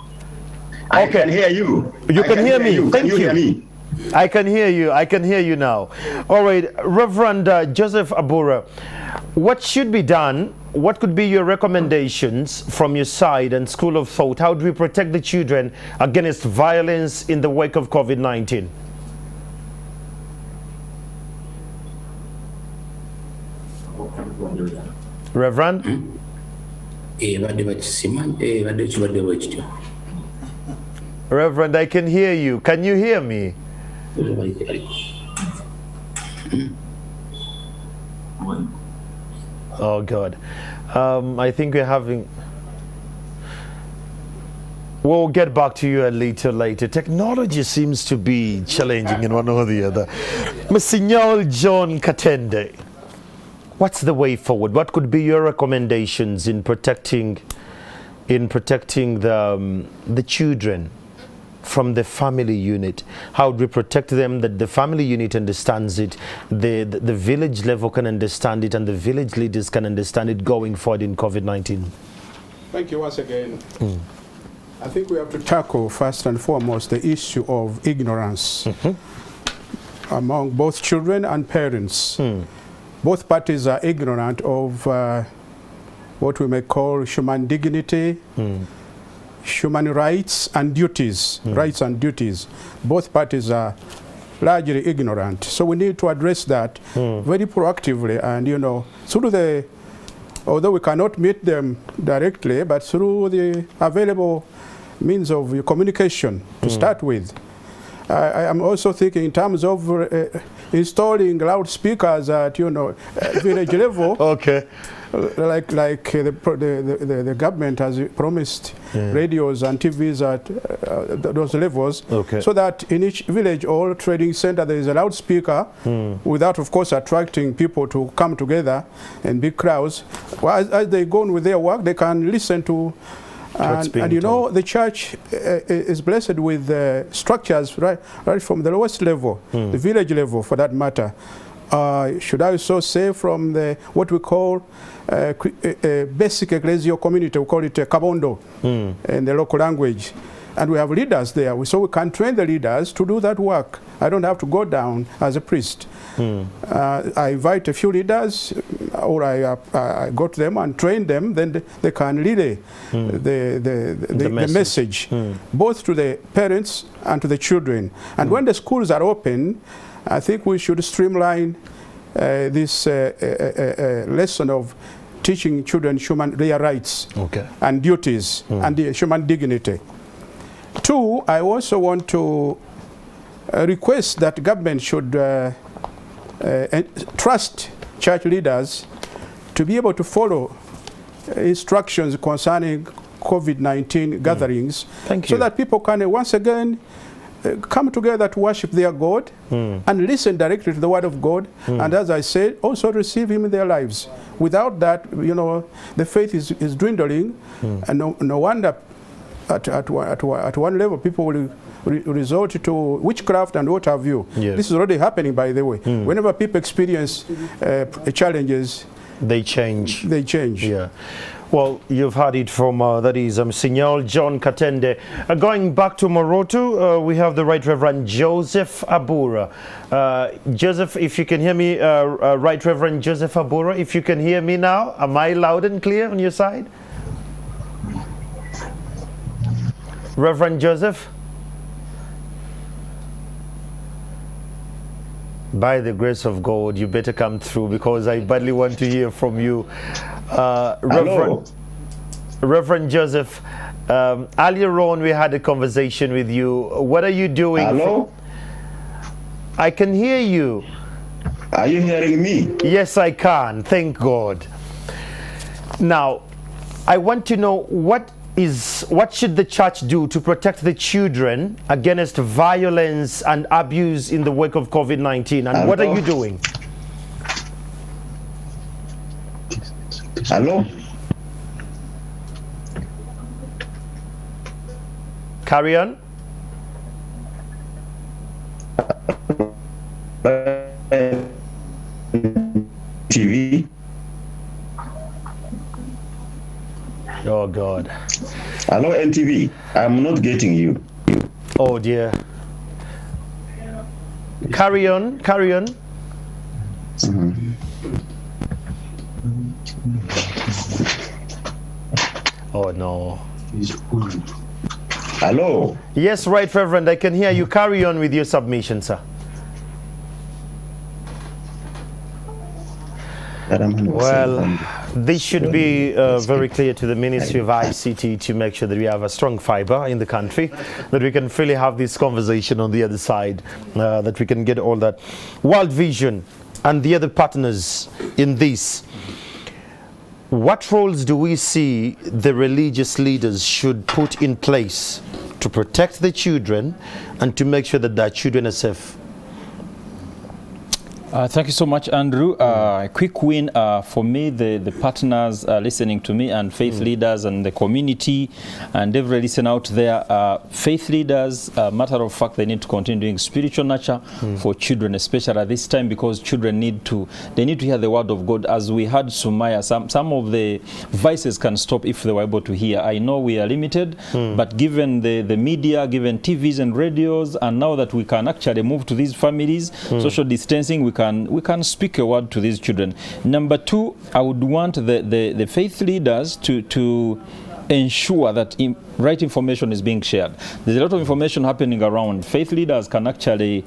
I can hear you. You can hear me. Can you hear me? I can hear you. I can hear you now. All right, Reverend Joseph Abura, what should be done? What could be your recommendations from your side and school of thought? How do we protect the children against violence in the wake of COVID-19? Reverend? Reverend, I can hear you. Can you hear me? Oh God. I think we're having... We'll get back to you a little later. Technology seems to be challenging in one or the other. Monsignor John Katende, what's the way forward? What could be your recommendations in protecting the children from the family unit? How do we protect them that the family unit understands it, the village level can understand it, and the village leaders can understand it going forward in COVID-19? Thank you once again. I think we have to tackle first and foremost the issue of ignorance among both children and parents. Both parties are ignorant of what we may call human dignity, human rights and duties. Rights and duties. Both parties are largely ignorant. So we need to address that very proactively, and through the, although we cannot meet them directly, but through the available means of communication to start with. I am also thinking in terms of installing loudspeakers at village level. Okay. Like the government has promised radios and TVs at those levels, so that in each village or trading center there is a loudspeaker, without of course attracting people to come together in big crowds. Well, as they go on with their work, they can listen to. And the church is blessed with structures right from the lowest level, the village level for that matter. Should I also say from what we call basic ecclesial community, we call it kabondo in the local language. And we have leaders there, so we can train the leaders to do that work. I don't have to go down as a priest. I invite a few leaders, or I go to them and train them, then they can relay the message, both to the parents and to the children. And when the schools are open, I think we should streamline this lesson of teaching children their rights and duties and the human dignity. Two, I also want to request that government should trust church leaders to be able to follow instructions concerning COVID-19 gatherings, so that people can once again come together to worship their God and listen directly to the word of God, and as I said, also receive him in their lives. Without that, the faith is dwindling, and no wonder at one level people will resort to witchcraft and what have you. This is already happening, by the way. Whenever people experience challenges, they change. Yeah. Well, you've heard it from, that is, Monsignor John Katende. Going back to Moroto, we have the Right Reverend Joseph Abura. Joseph, if you can hear me, Right Reverend Joseph Abura, if you can hear me now, am I loud and clear on your side? Reverend Joseph? By the grace of God, you better come through because I badly want to hear from you. Reverend Joseph, earlier on we had a conversation with you. What are you doing? Hello? I can hear you. Are you hearing me? Yes, I can. Thank God. Now, I want to know what should the church do to protect the children against violence and abuse in the wake of COVID-19? And what are you doing? Hello? Carry on. TV. Oh God. Hello, NTV. I'm not getting you. Oh dear. Carry on. Carry on. Oh no. Hello. Yes, right, Reverend. I can hear you. Carry on with your submission, sir. Well, this should be very clear to the Ministry of ICT to make sure that we have a strong fiber in the country, that we can freely have this conversation on the other side, that we can get all that. World Vision and the other partners in this, what roles do we see the religious leaders should put in place to protect the children and to make sure that their children are safe? Thank you so much, Andrew. A quick win for me, the partners listening to me, and faith leaders and the community and every listener out there. Faith leaders, matter of fact, they need to continue doing spiritual nurture for children, especially at this time, because children need to hear the word of God. As we heard Sumaya, some of the vices can stop if they were able to hear. I know we are limited, but given the media, given TVs and radios, and now that we can actually move to these families, social distancing, we can speak a word to these children. Number two, I would want the faith leaders to ensure that right information is being shared. There's a lot of information happening around. Faith leaders can actually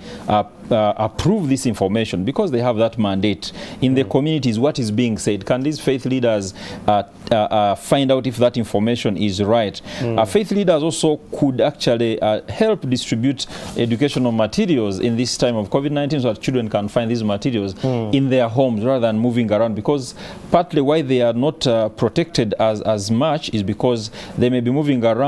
approve this information because they have that mandate in the communities. What is being said? Can these faith leaders find out if that information is right? Faith leaders also could actually help distribute educational materials in this time of COVID-19 so that children can find these materials in their homes rather than moving around, because partly why they are not protected as much is because they may be moving around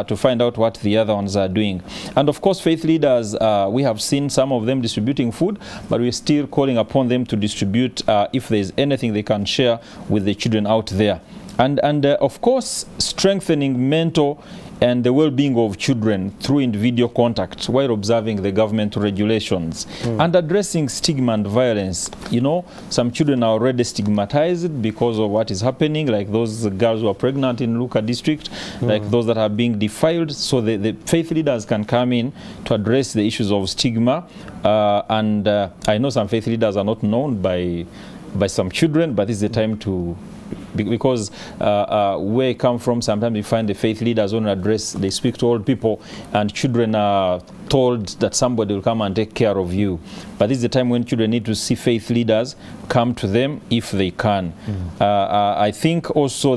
to find out what the other ones are doing. And of course, faith leaders, we have seen some of them distributing food, but we're still calling upon them to distribute if there's anything they can share with the children out there. And of course, strengthening mental and the well-being of children through individual contact while observing the government regulations and addressing stigma and violence. You know, some children are already stigmatized because of what is happening, like those girls who are pregnant in Luka district, like those that are being defiled. So the faith leaders can come in to address the issues of stigma. And I know some faith leaders are not known by some children, but this is the time to, because where I come from, sometimes we find the faith leaders on address, they speak to old people, and children are told that somebody will come and take care of you. But this is the time when children need to see faith leaders come to them if they can. I think also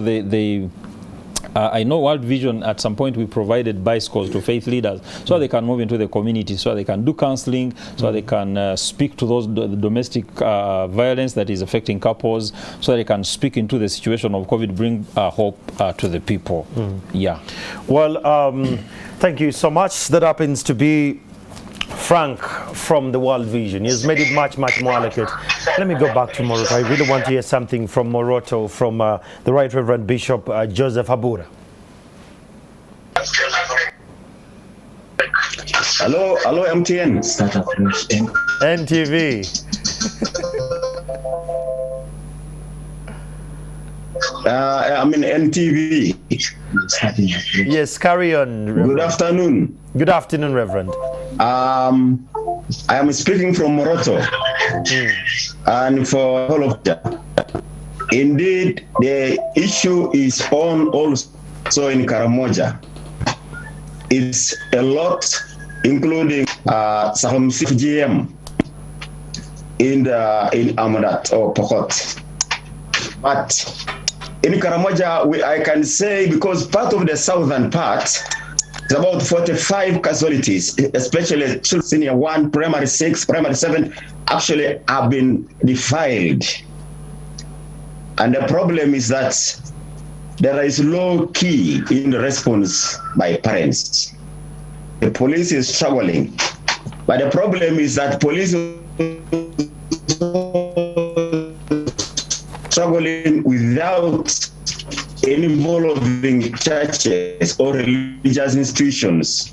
I know World Vision, at some point we provided bicycles to faith leaders so they can move into the community, so they can do counseling, so they can speak to those domestic violence that is affecting couples, so they can speak into the situation of COVID, bring hope to the people. Yeah. Well, thank you so much. That happens to be Frank from the World Vision. He has made it much, much more elegant. Let me go back to Moroto. I really want to hear something from Moroto, from the Right Reverend Bishop Joseph Habura. Hello, MTN. NTV. I mean NTV. Yes, carry on, Reverend. Good afternoon. Good afternoon, Reverend. I am speaking from Moroto, and for all of you. Indeed, the issue is on also in Karamoja. it's a lot, including some CFGM in Amadat or Pokot. But in Karamoja, I can say, because part of the southern part, it's about 45 casualties, especially senior 1, primary 6, primary 7, actually have been defiled. And the problem is that there is low key in the response by parents. The police is struggling. But the problem is that police is struggling without involving churches or religious institutions.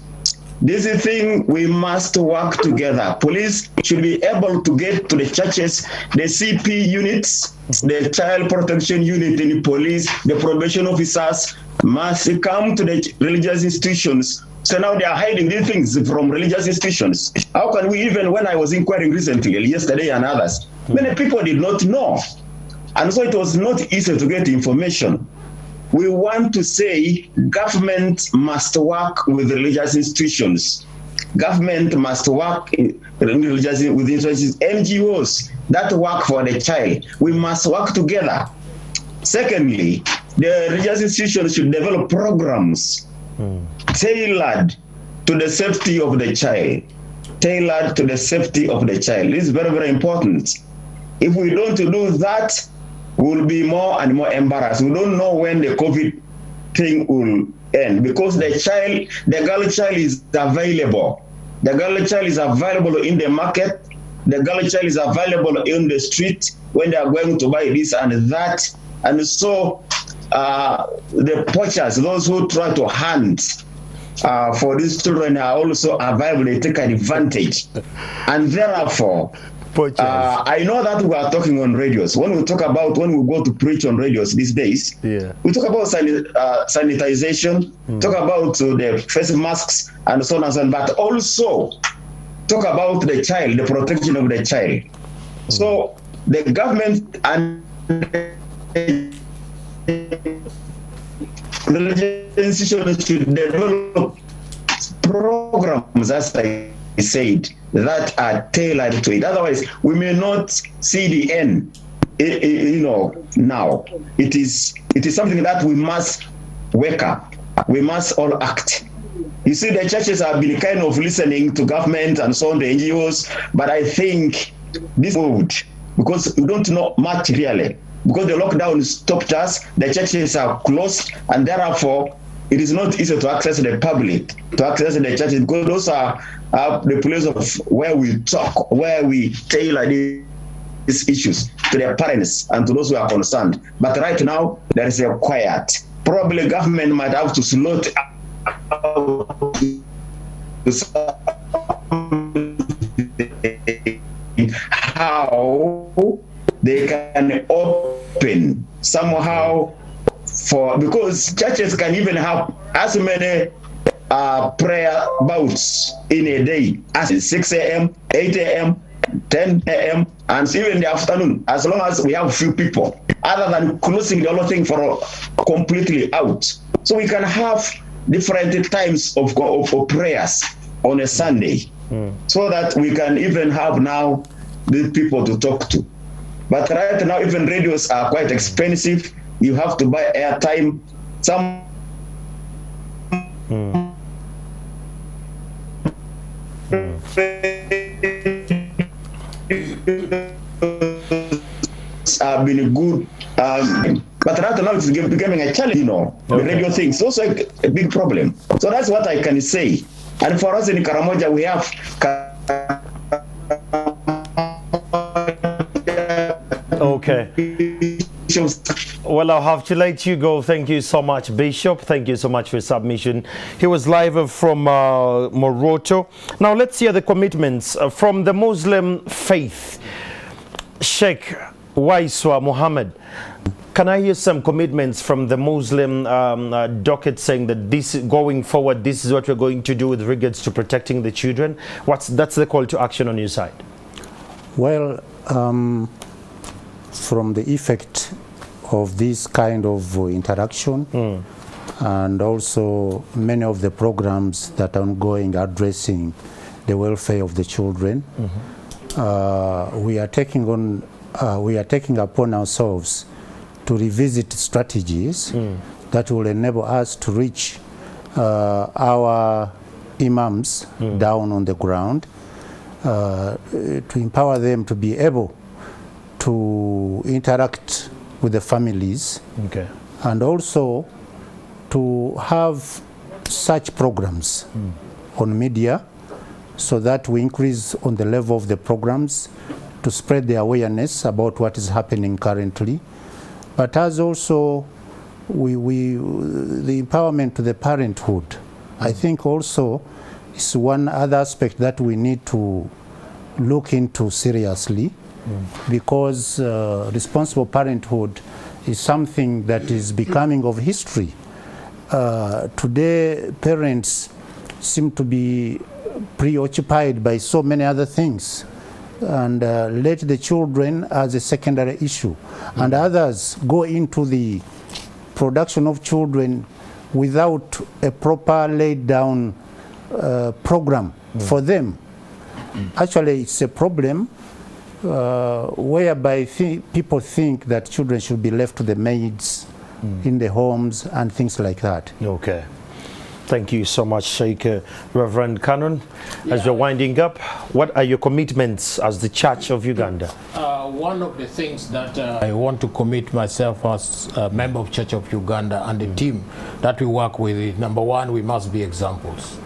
This is a thing we must work together. Police should be able to get to the churches, the CP units, the child protection unit in the police, the probation officers must come to the religious institutions. So now they are hiding these things from religious institutions. How can we, even when I was inquiring recently, yesterday and others, many people did not know. And so it was not easy to get information. We want to say government must work with religious institutions. Government must work with institutions, NGOs that work for the child. We must work together. Secondly, the religious institutions should develop programs tailored to the safety of the child. Tailored to the safety of the child. This is very, very important. If we don't do that, we'll be more and more embarrassed. We don't know when the COVID thing will end, because the child, the girl child is available. The girl child is available in the market. The girl child is available in the street when they are going to buy this and that. And so the poachers, those who try to hunt for these children, are also available. They take advantage. And therefore, I know that we are talking on radios. When we go to preach on radios these days, we talk about sanitization, talk about the face masks and so on and so on, but also talk about the child, the protection of the child. So the government and religious institutions should develop programs, as I said, that are tailored to it. Otherwise, we may not see the end. Now it is something that we must wake up. We must all act. You see, the churches have been kind of listening to government and so on, the NGOs, but I think this moved because we don't know much really. Because the lockdown stopped us, the churches are closed, and therefore it is not easy to access the public, to access the churches, because those are the place of where we talk, where we tailor these issues to their parents and to those who are concerned. But right now, there is a quiet. Probably government might have to slow how they can open somehow because churches can even have as many prayer bouts in a day as 6 a.m., 8 a.m., 10 a.m., and even in the afternoon, as long as we have few people, other than closing the whole thing for completely out. So we can have different times of prayers on a Sunday, so that we can even have now the people to talk to. But right now, even radios are quite expensive. You have to buy airtime. Some have been good, but right now it's becoming a challenge, the radio thing. It's also a big problem. So that's what I can say. And for us in Karamoja, we have okay. Well, I'll have to let you go. Thank you so much, Bishop. Thank you so much for your submission. He was live from Moroto. Now, let's hear the commitments from the Muslim faith. Sheikh Waiswa Muhammad, can I hear some commitments from the Muslim docket saying that this going forward, this is what we're going to do with regards to protecting the children? That's the call to action on your side? Well, from the effect of this kind of interaction, and also many of the programs that are ongoing addressing the welfare of the children. We are taking upon ourselves to revisit strategies that will enable us to reach our imams down on the ground, to empower them to be able to interact with the families, and also to have such programs on media, so that we increase on the level of the programs to spread the awareness about what is happening currently. But as also the empowerment to the parenthood, I think also is one other aspect that we need to look into seriously, because responsible parenthood is something that is becoming of history. Today, parents seem to be preoccupied by so many other things, and let the children as a secondary issue, and others go into the production of children without a proper laid down program for them. Actually, it's a problem whereby people think that children should be left to the maids in the homes and things like that. Okay. Thank you so much, Sheikh. Reverend Canon, as you're winding up, what are your commitments as the Church of Uganda? One of the things that I want to commit myself as a member of Church of Uganda and the team that we work with is, number one, we must be examples.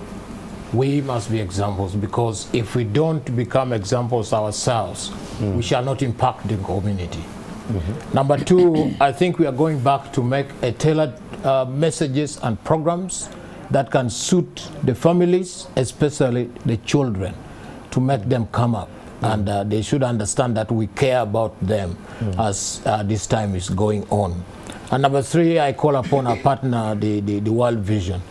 We must be examples, because if we don't become examples ourselves, we shall not impact the community. Number two, I think we are going back to make a tailored messages and programs that can suit the families, especially the children, to make them come up. And they should understand that we care about them as this time is going on. And number three, I call upon our partner, the World Vision,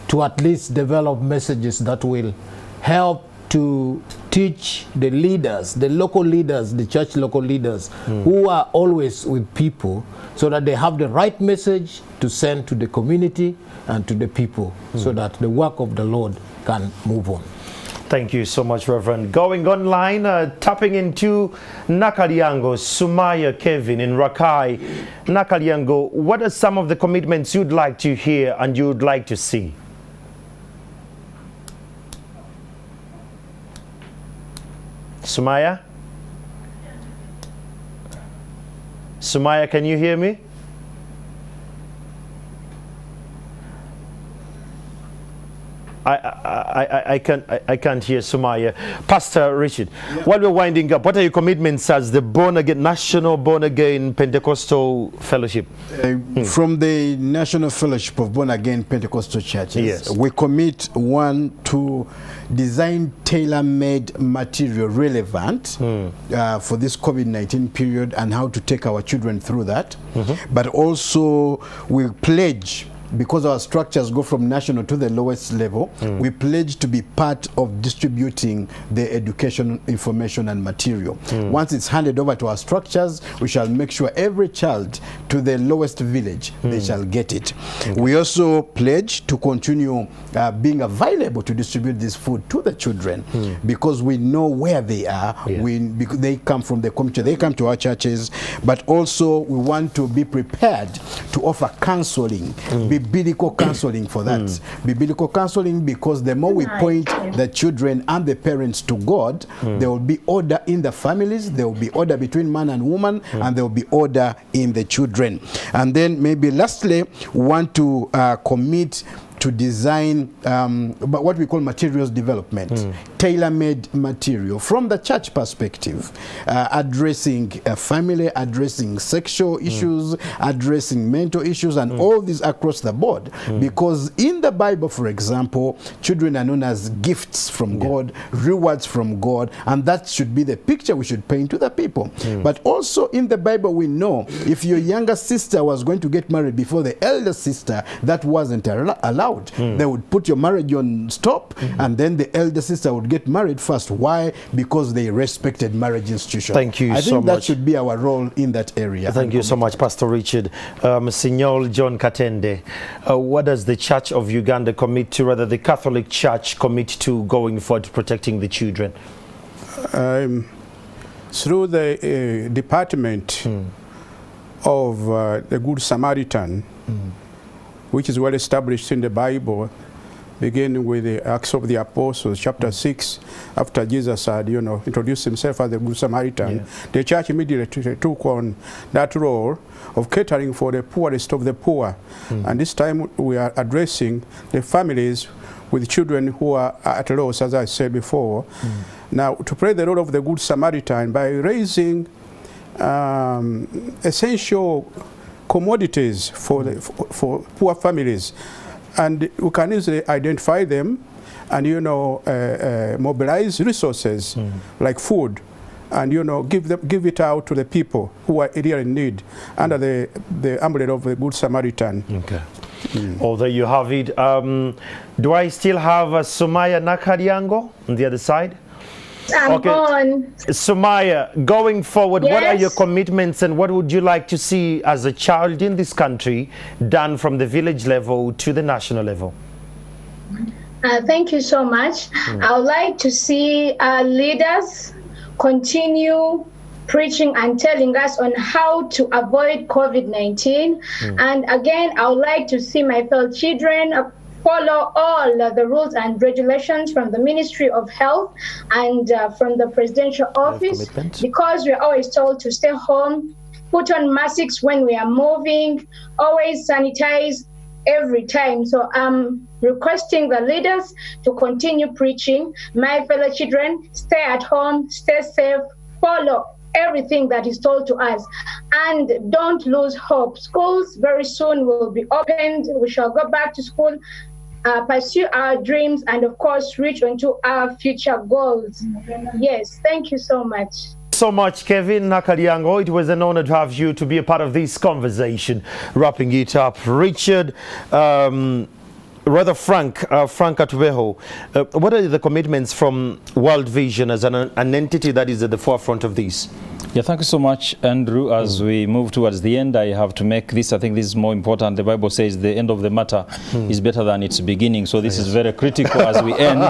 to at least develop messages that will help to teach the leaders, the local leaders, the church local leaders, who are always with people, so that they have the right message to send to the community and to the people, so that the work of the Lord can move on. Thank you so much, Reverend. Going online, tapping into Nakalyango, Sumaya Kevin in Rakai. Nakalyango, what are some of the commitments you'd like to hear and you'd like to see? Sumaya? Sumaya, can you hear me? I can't hear Sumaya. Pastor Richard, while we're winding up, what are your commitments as the National Born Again Pentecostal Fellowship? From the National Fellowship of Born Again Pentecostal Churches, we commit, one, to design tailor-made material relevant for this COVID-19 period and how to take our children through that. But also we pledge, because our structures go from national to the lowest level, we pledge to be part of distributing the education information and material. Once it's handed over to our structures, we shall make sure every child to the lowest village, they shall get it. We also pledge to continue being available to distribute this food to the children, because we know where they are. Because they come from the community, they come to our churches, but also we want to be prepared to offer counseling, biblical counseling for that. Biblical counseling, because the more we point the children and the parents to God, there will be order in the families, there will be order between man and woman, and there will be order in the children. And then maybe lastly, we want to commit to design what we call materials development, tailor-made material from the church perspective, addressing family, addressing sexual issues, addressing mental issues, and all these across the board. Because in the Bible, for example, children are known as gifts from God, rewards from God, and that should be the picture we should paint to the people. But also in the Bible, we know if your younger sister was going to get married before the elder sister, that wasn't allowed. allowed. They would put your marriage on stop, and then the elder sister would get married first. Why? Because they respected marriage institution. Thank you I so think that much. should be our role in that area. Thank you so much, Pastor Richard. Signor John Katende, what does the Church of Uganda commit to, rather the Catholic Church commit to going forward to protecting the children? Through the department of the Good Samaritan, which is well established in the Bible, beginning with the Acts of the Apostles, chapter 6, after Jesus had, introduced himself as the Good Samaritan, the church immediately took on that role of catering for the poorest of the poor. And this time we are addressing the families with children who are at loss, as I said before. Now, to play the role of the Good Samaritan by raising essential commodities for poor families, and we can easily identify them and mobilize resources like food, and give it out to the people who are really in need under the umbrella of the Good Samaritan. Okay. Oh, there you have it. Do I still have Sumaya Nakariango on the other side? I'm on. Sumaya, going forward, what are your commitments and what would you like to see as a child in this country done from the village level to the national level? Thank you so much. I would like to see our leaders continue preaching and telling us on how to avoid COVID-19. And again, I would like to see my fellow children follow all the rules and regulations from the Ministry of Health and from the presidential office, because we're always told to stay home, put on masks when we are moving, always sanitize every time. So I'm requesting the leaders to continue preaching. My fellow children, stay at home, stay safe, follow everything that is told to us, and don't lose hope. Schools very soon will be opened. We shall go back to school, pursue our dreams, and of course reach into our future goals. Yes, thank you so much. So much, Kevin Nakaliango. It was an honor to have you to be a part of this conversation. Wrapping it up, Richard, Frank Atubeho, what are the commitments from World Vision as an entity that is at the forefront of this? Yeah, thank you so much, Andrew. As we move towards the end, I have to make this, I think this is more important. The Bible says the end of the matter is better than its beginning. So this is very critical as we end.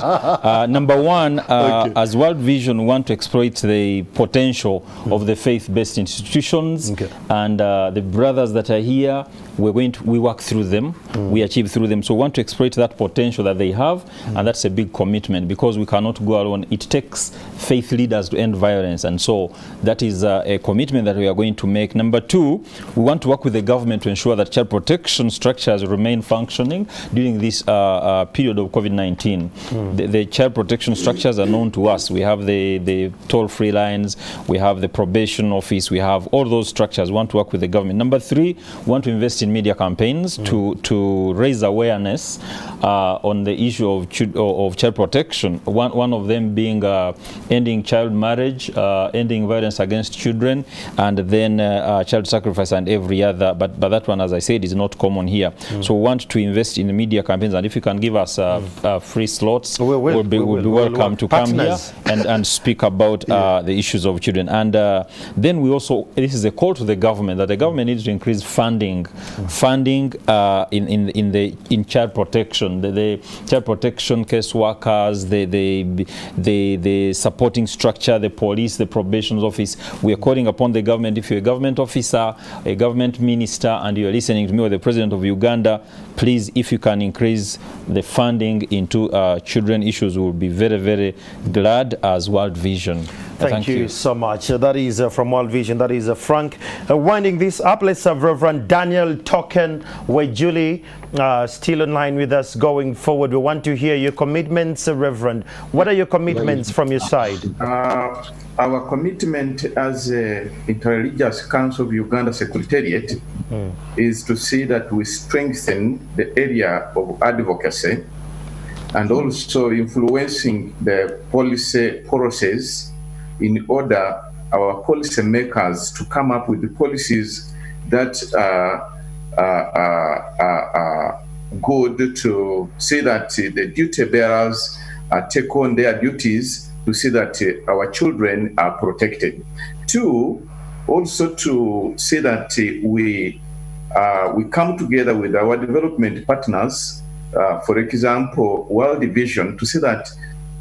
Number one, as World Vision, we want to exploit the potential of the faith-based institutions and the brothers that are here. We work through them, we achieve through them. So we want to exploit that potential that they have, and that's a big commitment because we cannot go alone. It takes faith leaders to end violence, and so that is a commitment that we are going to make. Number two, we want to work with the government to ensure that child protection structures remain functioning during this period of COVID-19. The child protection structures are known to us. We have the toll-free lines, we have the probation office, we have all those structures. We want to work with the government. Number three, we want to invest in media campaigns to raise awareness on the issue of child protection. One of them being ending child marriage, ending violence against children, and then child sacrifice and every other. But that one, as I said, is not common here. So we want to invest in the media campaigns, and if you can give us free slots, we'll be welcome to come here and speak about the issues of children. And then we also, this is a call to the government, that the government needs to increase funding in child protection, the child protection case workers, the supporting structure, the police, the probation office. We are calling upon the government. If you're a government officer, a government minister, and you're listening to me, or the president of Uganda, please, if you can increase the funding into children issues, we will be very, very glad as World Vision. Thank you so much. That is from World Vision. That is Frank. Winding this up, let's have Reverend Daniel Token Wejuli still online with us going forward. We want to hear your commitments, Reverend. What are your commitments from your side? Our commitment as Interreligious Council of Uganda Secretariat is to see that we strengthen the area of advocacy and also influencing the policy process in order our policy makers to come up with the policies that good to see that the duty bearers take on their duties to see that our children are protected. Two, also to see that we come together with our development partners, for example, World Vision, to see that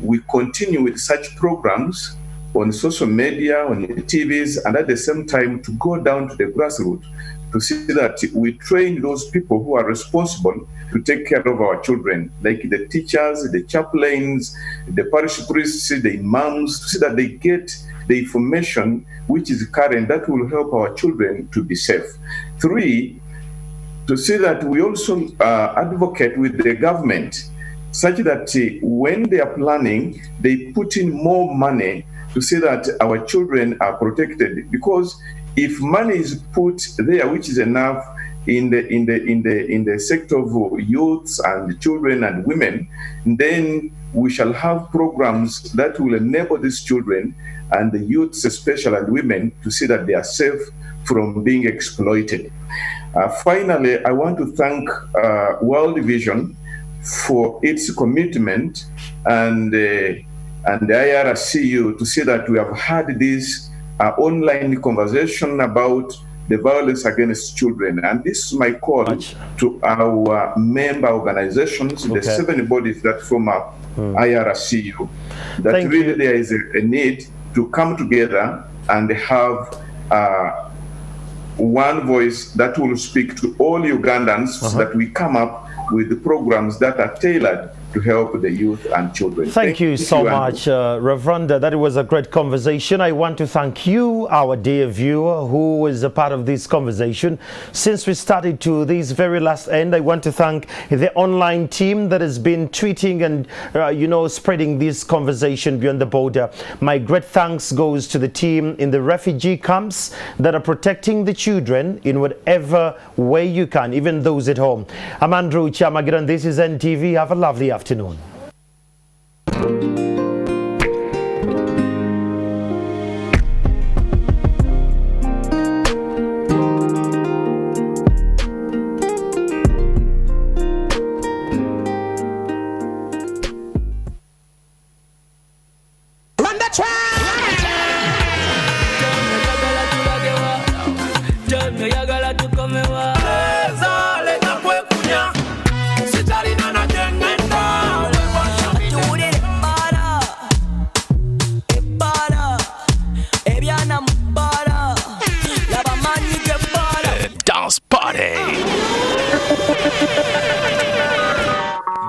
we continue with such programs on social media, on the TVs, and at the same time to go down to the grassroots to see that we train those people who are responsible to take care of our children, like the teachers, the chaplains, the parish priests, the imams, to see that they get the information which is current that will help our children to be safe. Three, to see that we also advocate with the government such that when they are planning, they put in more money to see that our children are protected. Because if money is put there, which is enough in the sector of youths and children and women, then we shall have programs that will enable these children and the youths, especially and women, to see that they are safe from being exploited. Finally, I want to thank World Vision for its commitment and the IRCU to see that we have had this online conversation about the violence against children. And this is my call to our member organizations, the 7 bodies that form up IRCU, that really there is a need to come together and have one voice that will speak to all Ugandans so that we come up with the programs that are tailored to help the youth and children. Thank you so much, Reverend. That was a great conversation. I want to thank you, our dear viewer, who is a part of this conversation. Since we started to this very last end, I want to thank the online team that has been tweeting and, spreading this conversation beyond the border. My great thanks goes to the team in the refugee camps that are protecting the children in whatever way you can, even those at home. I'm Andrew Chamagiran. This is NTV. Have a lovely afternoon.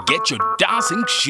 Get your dancing shoes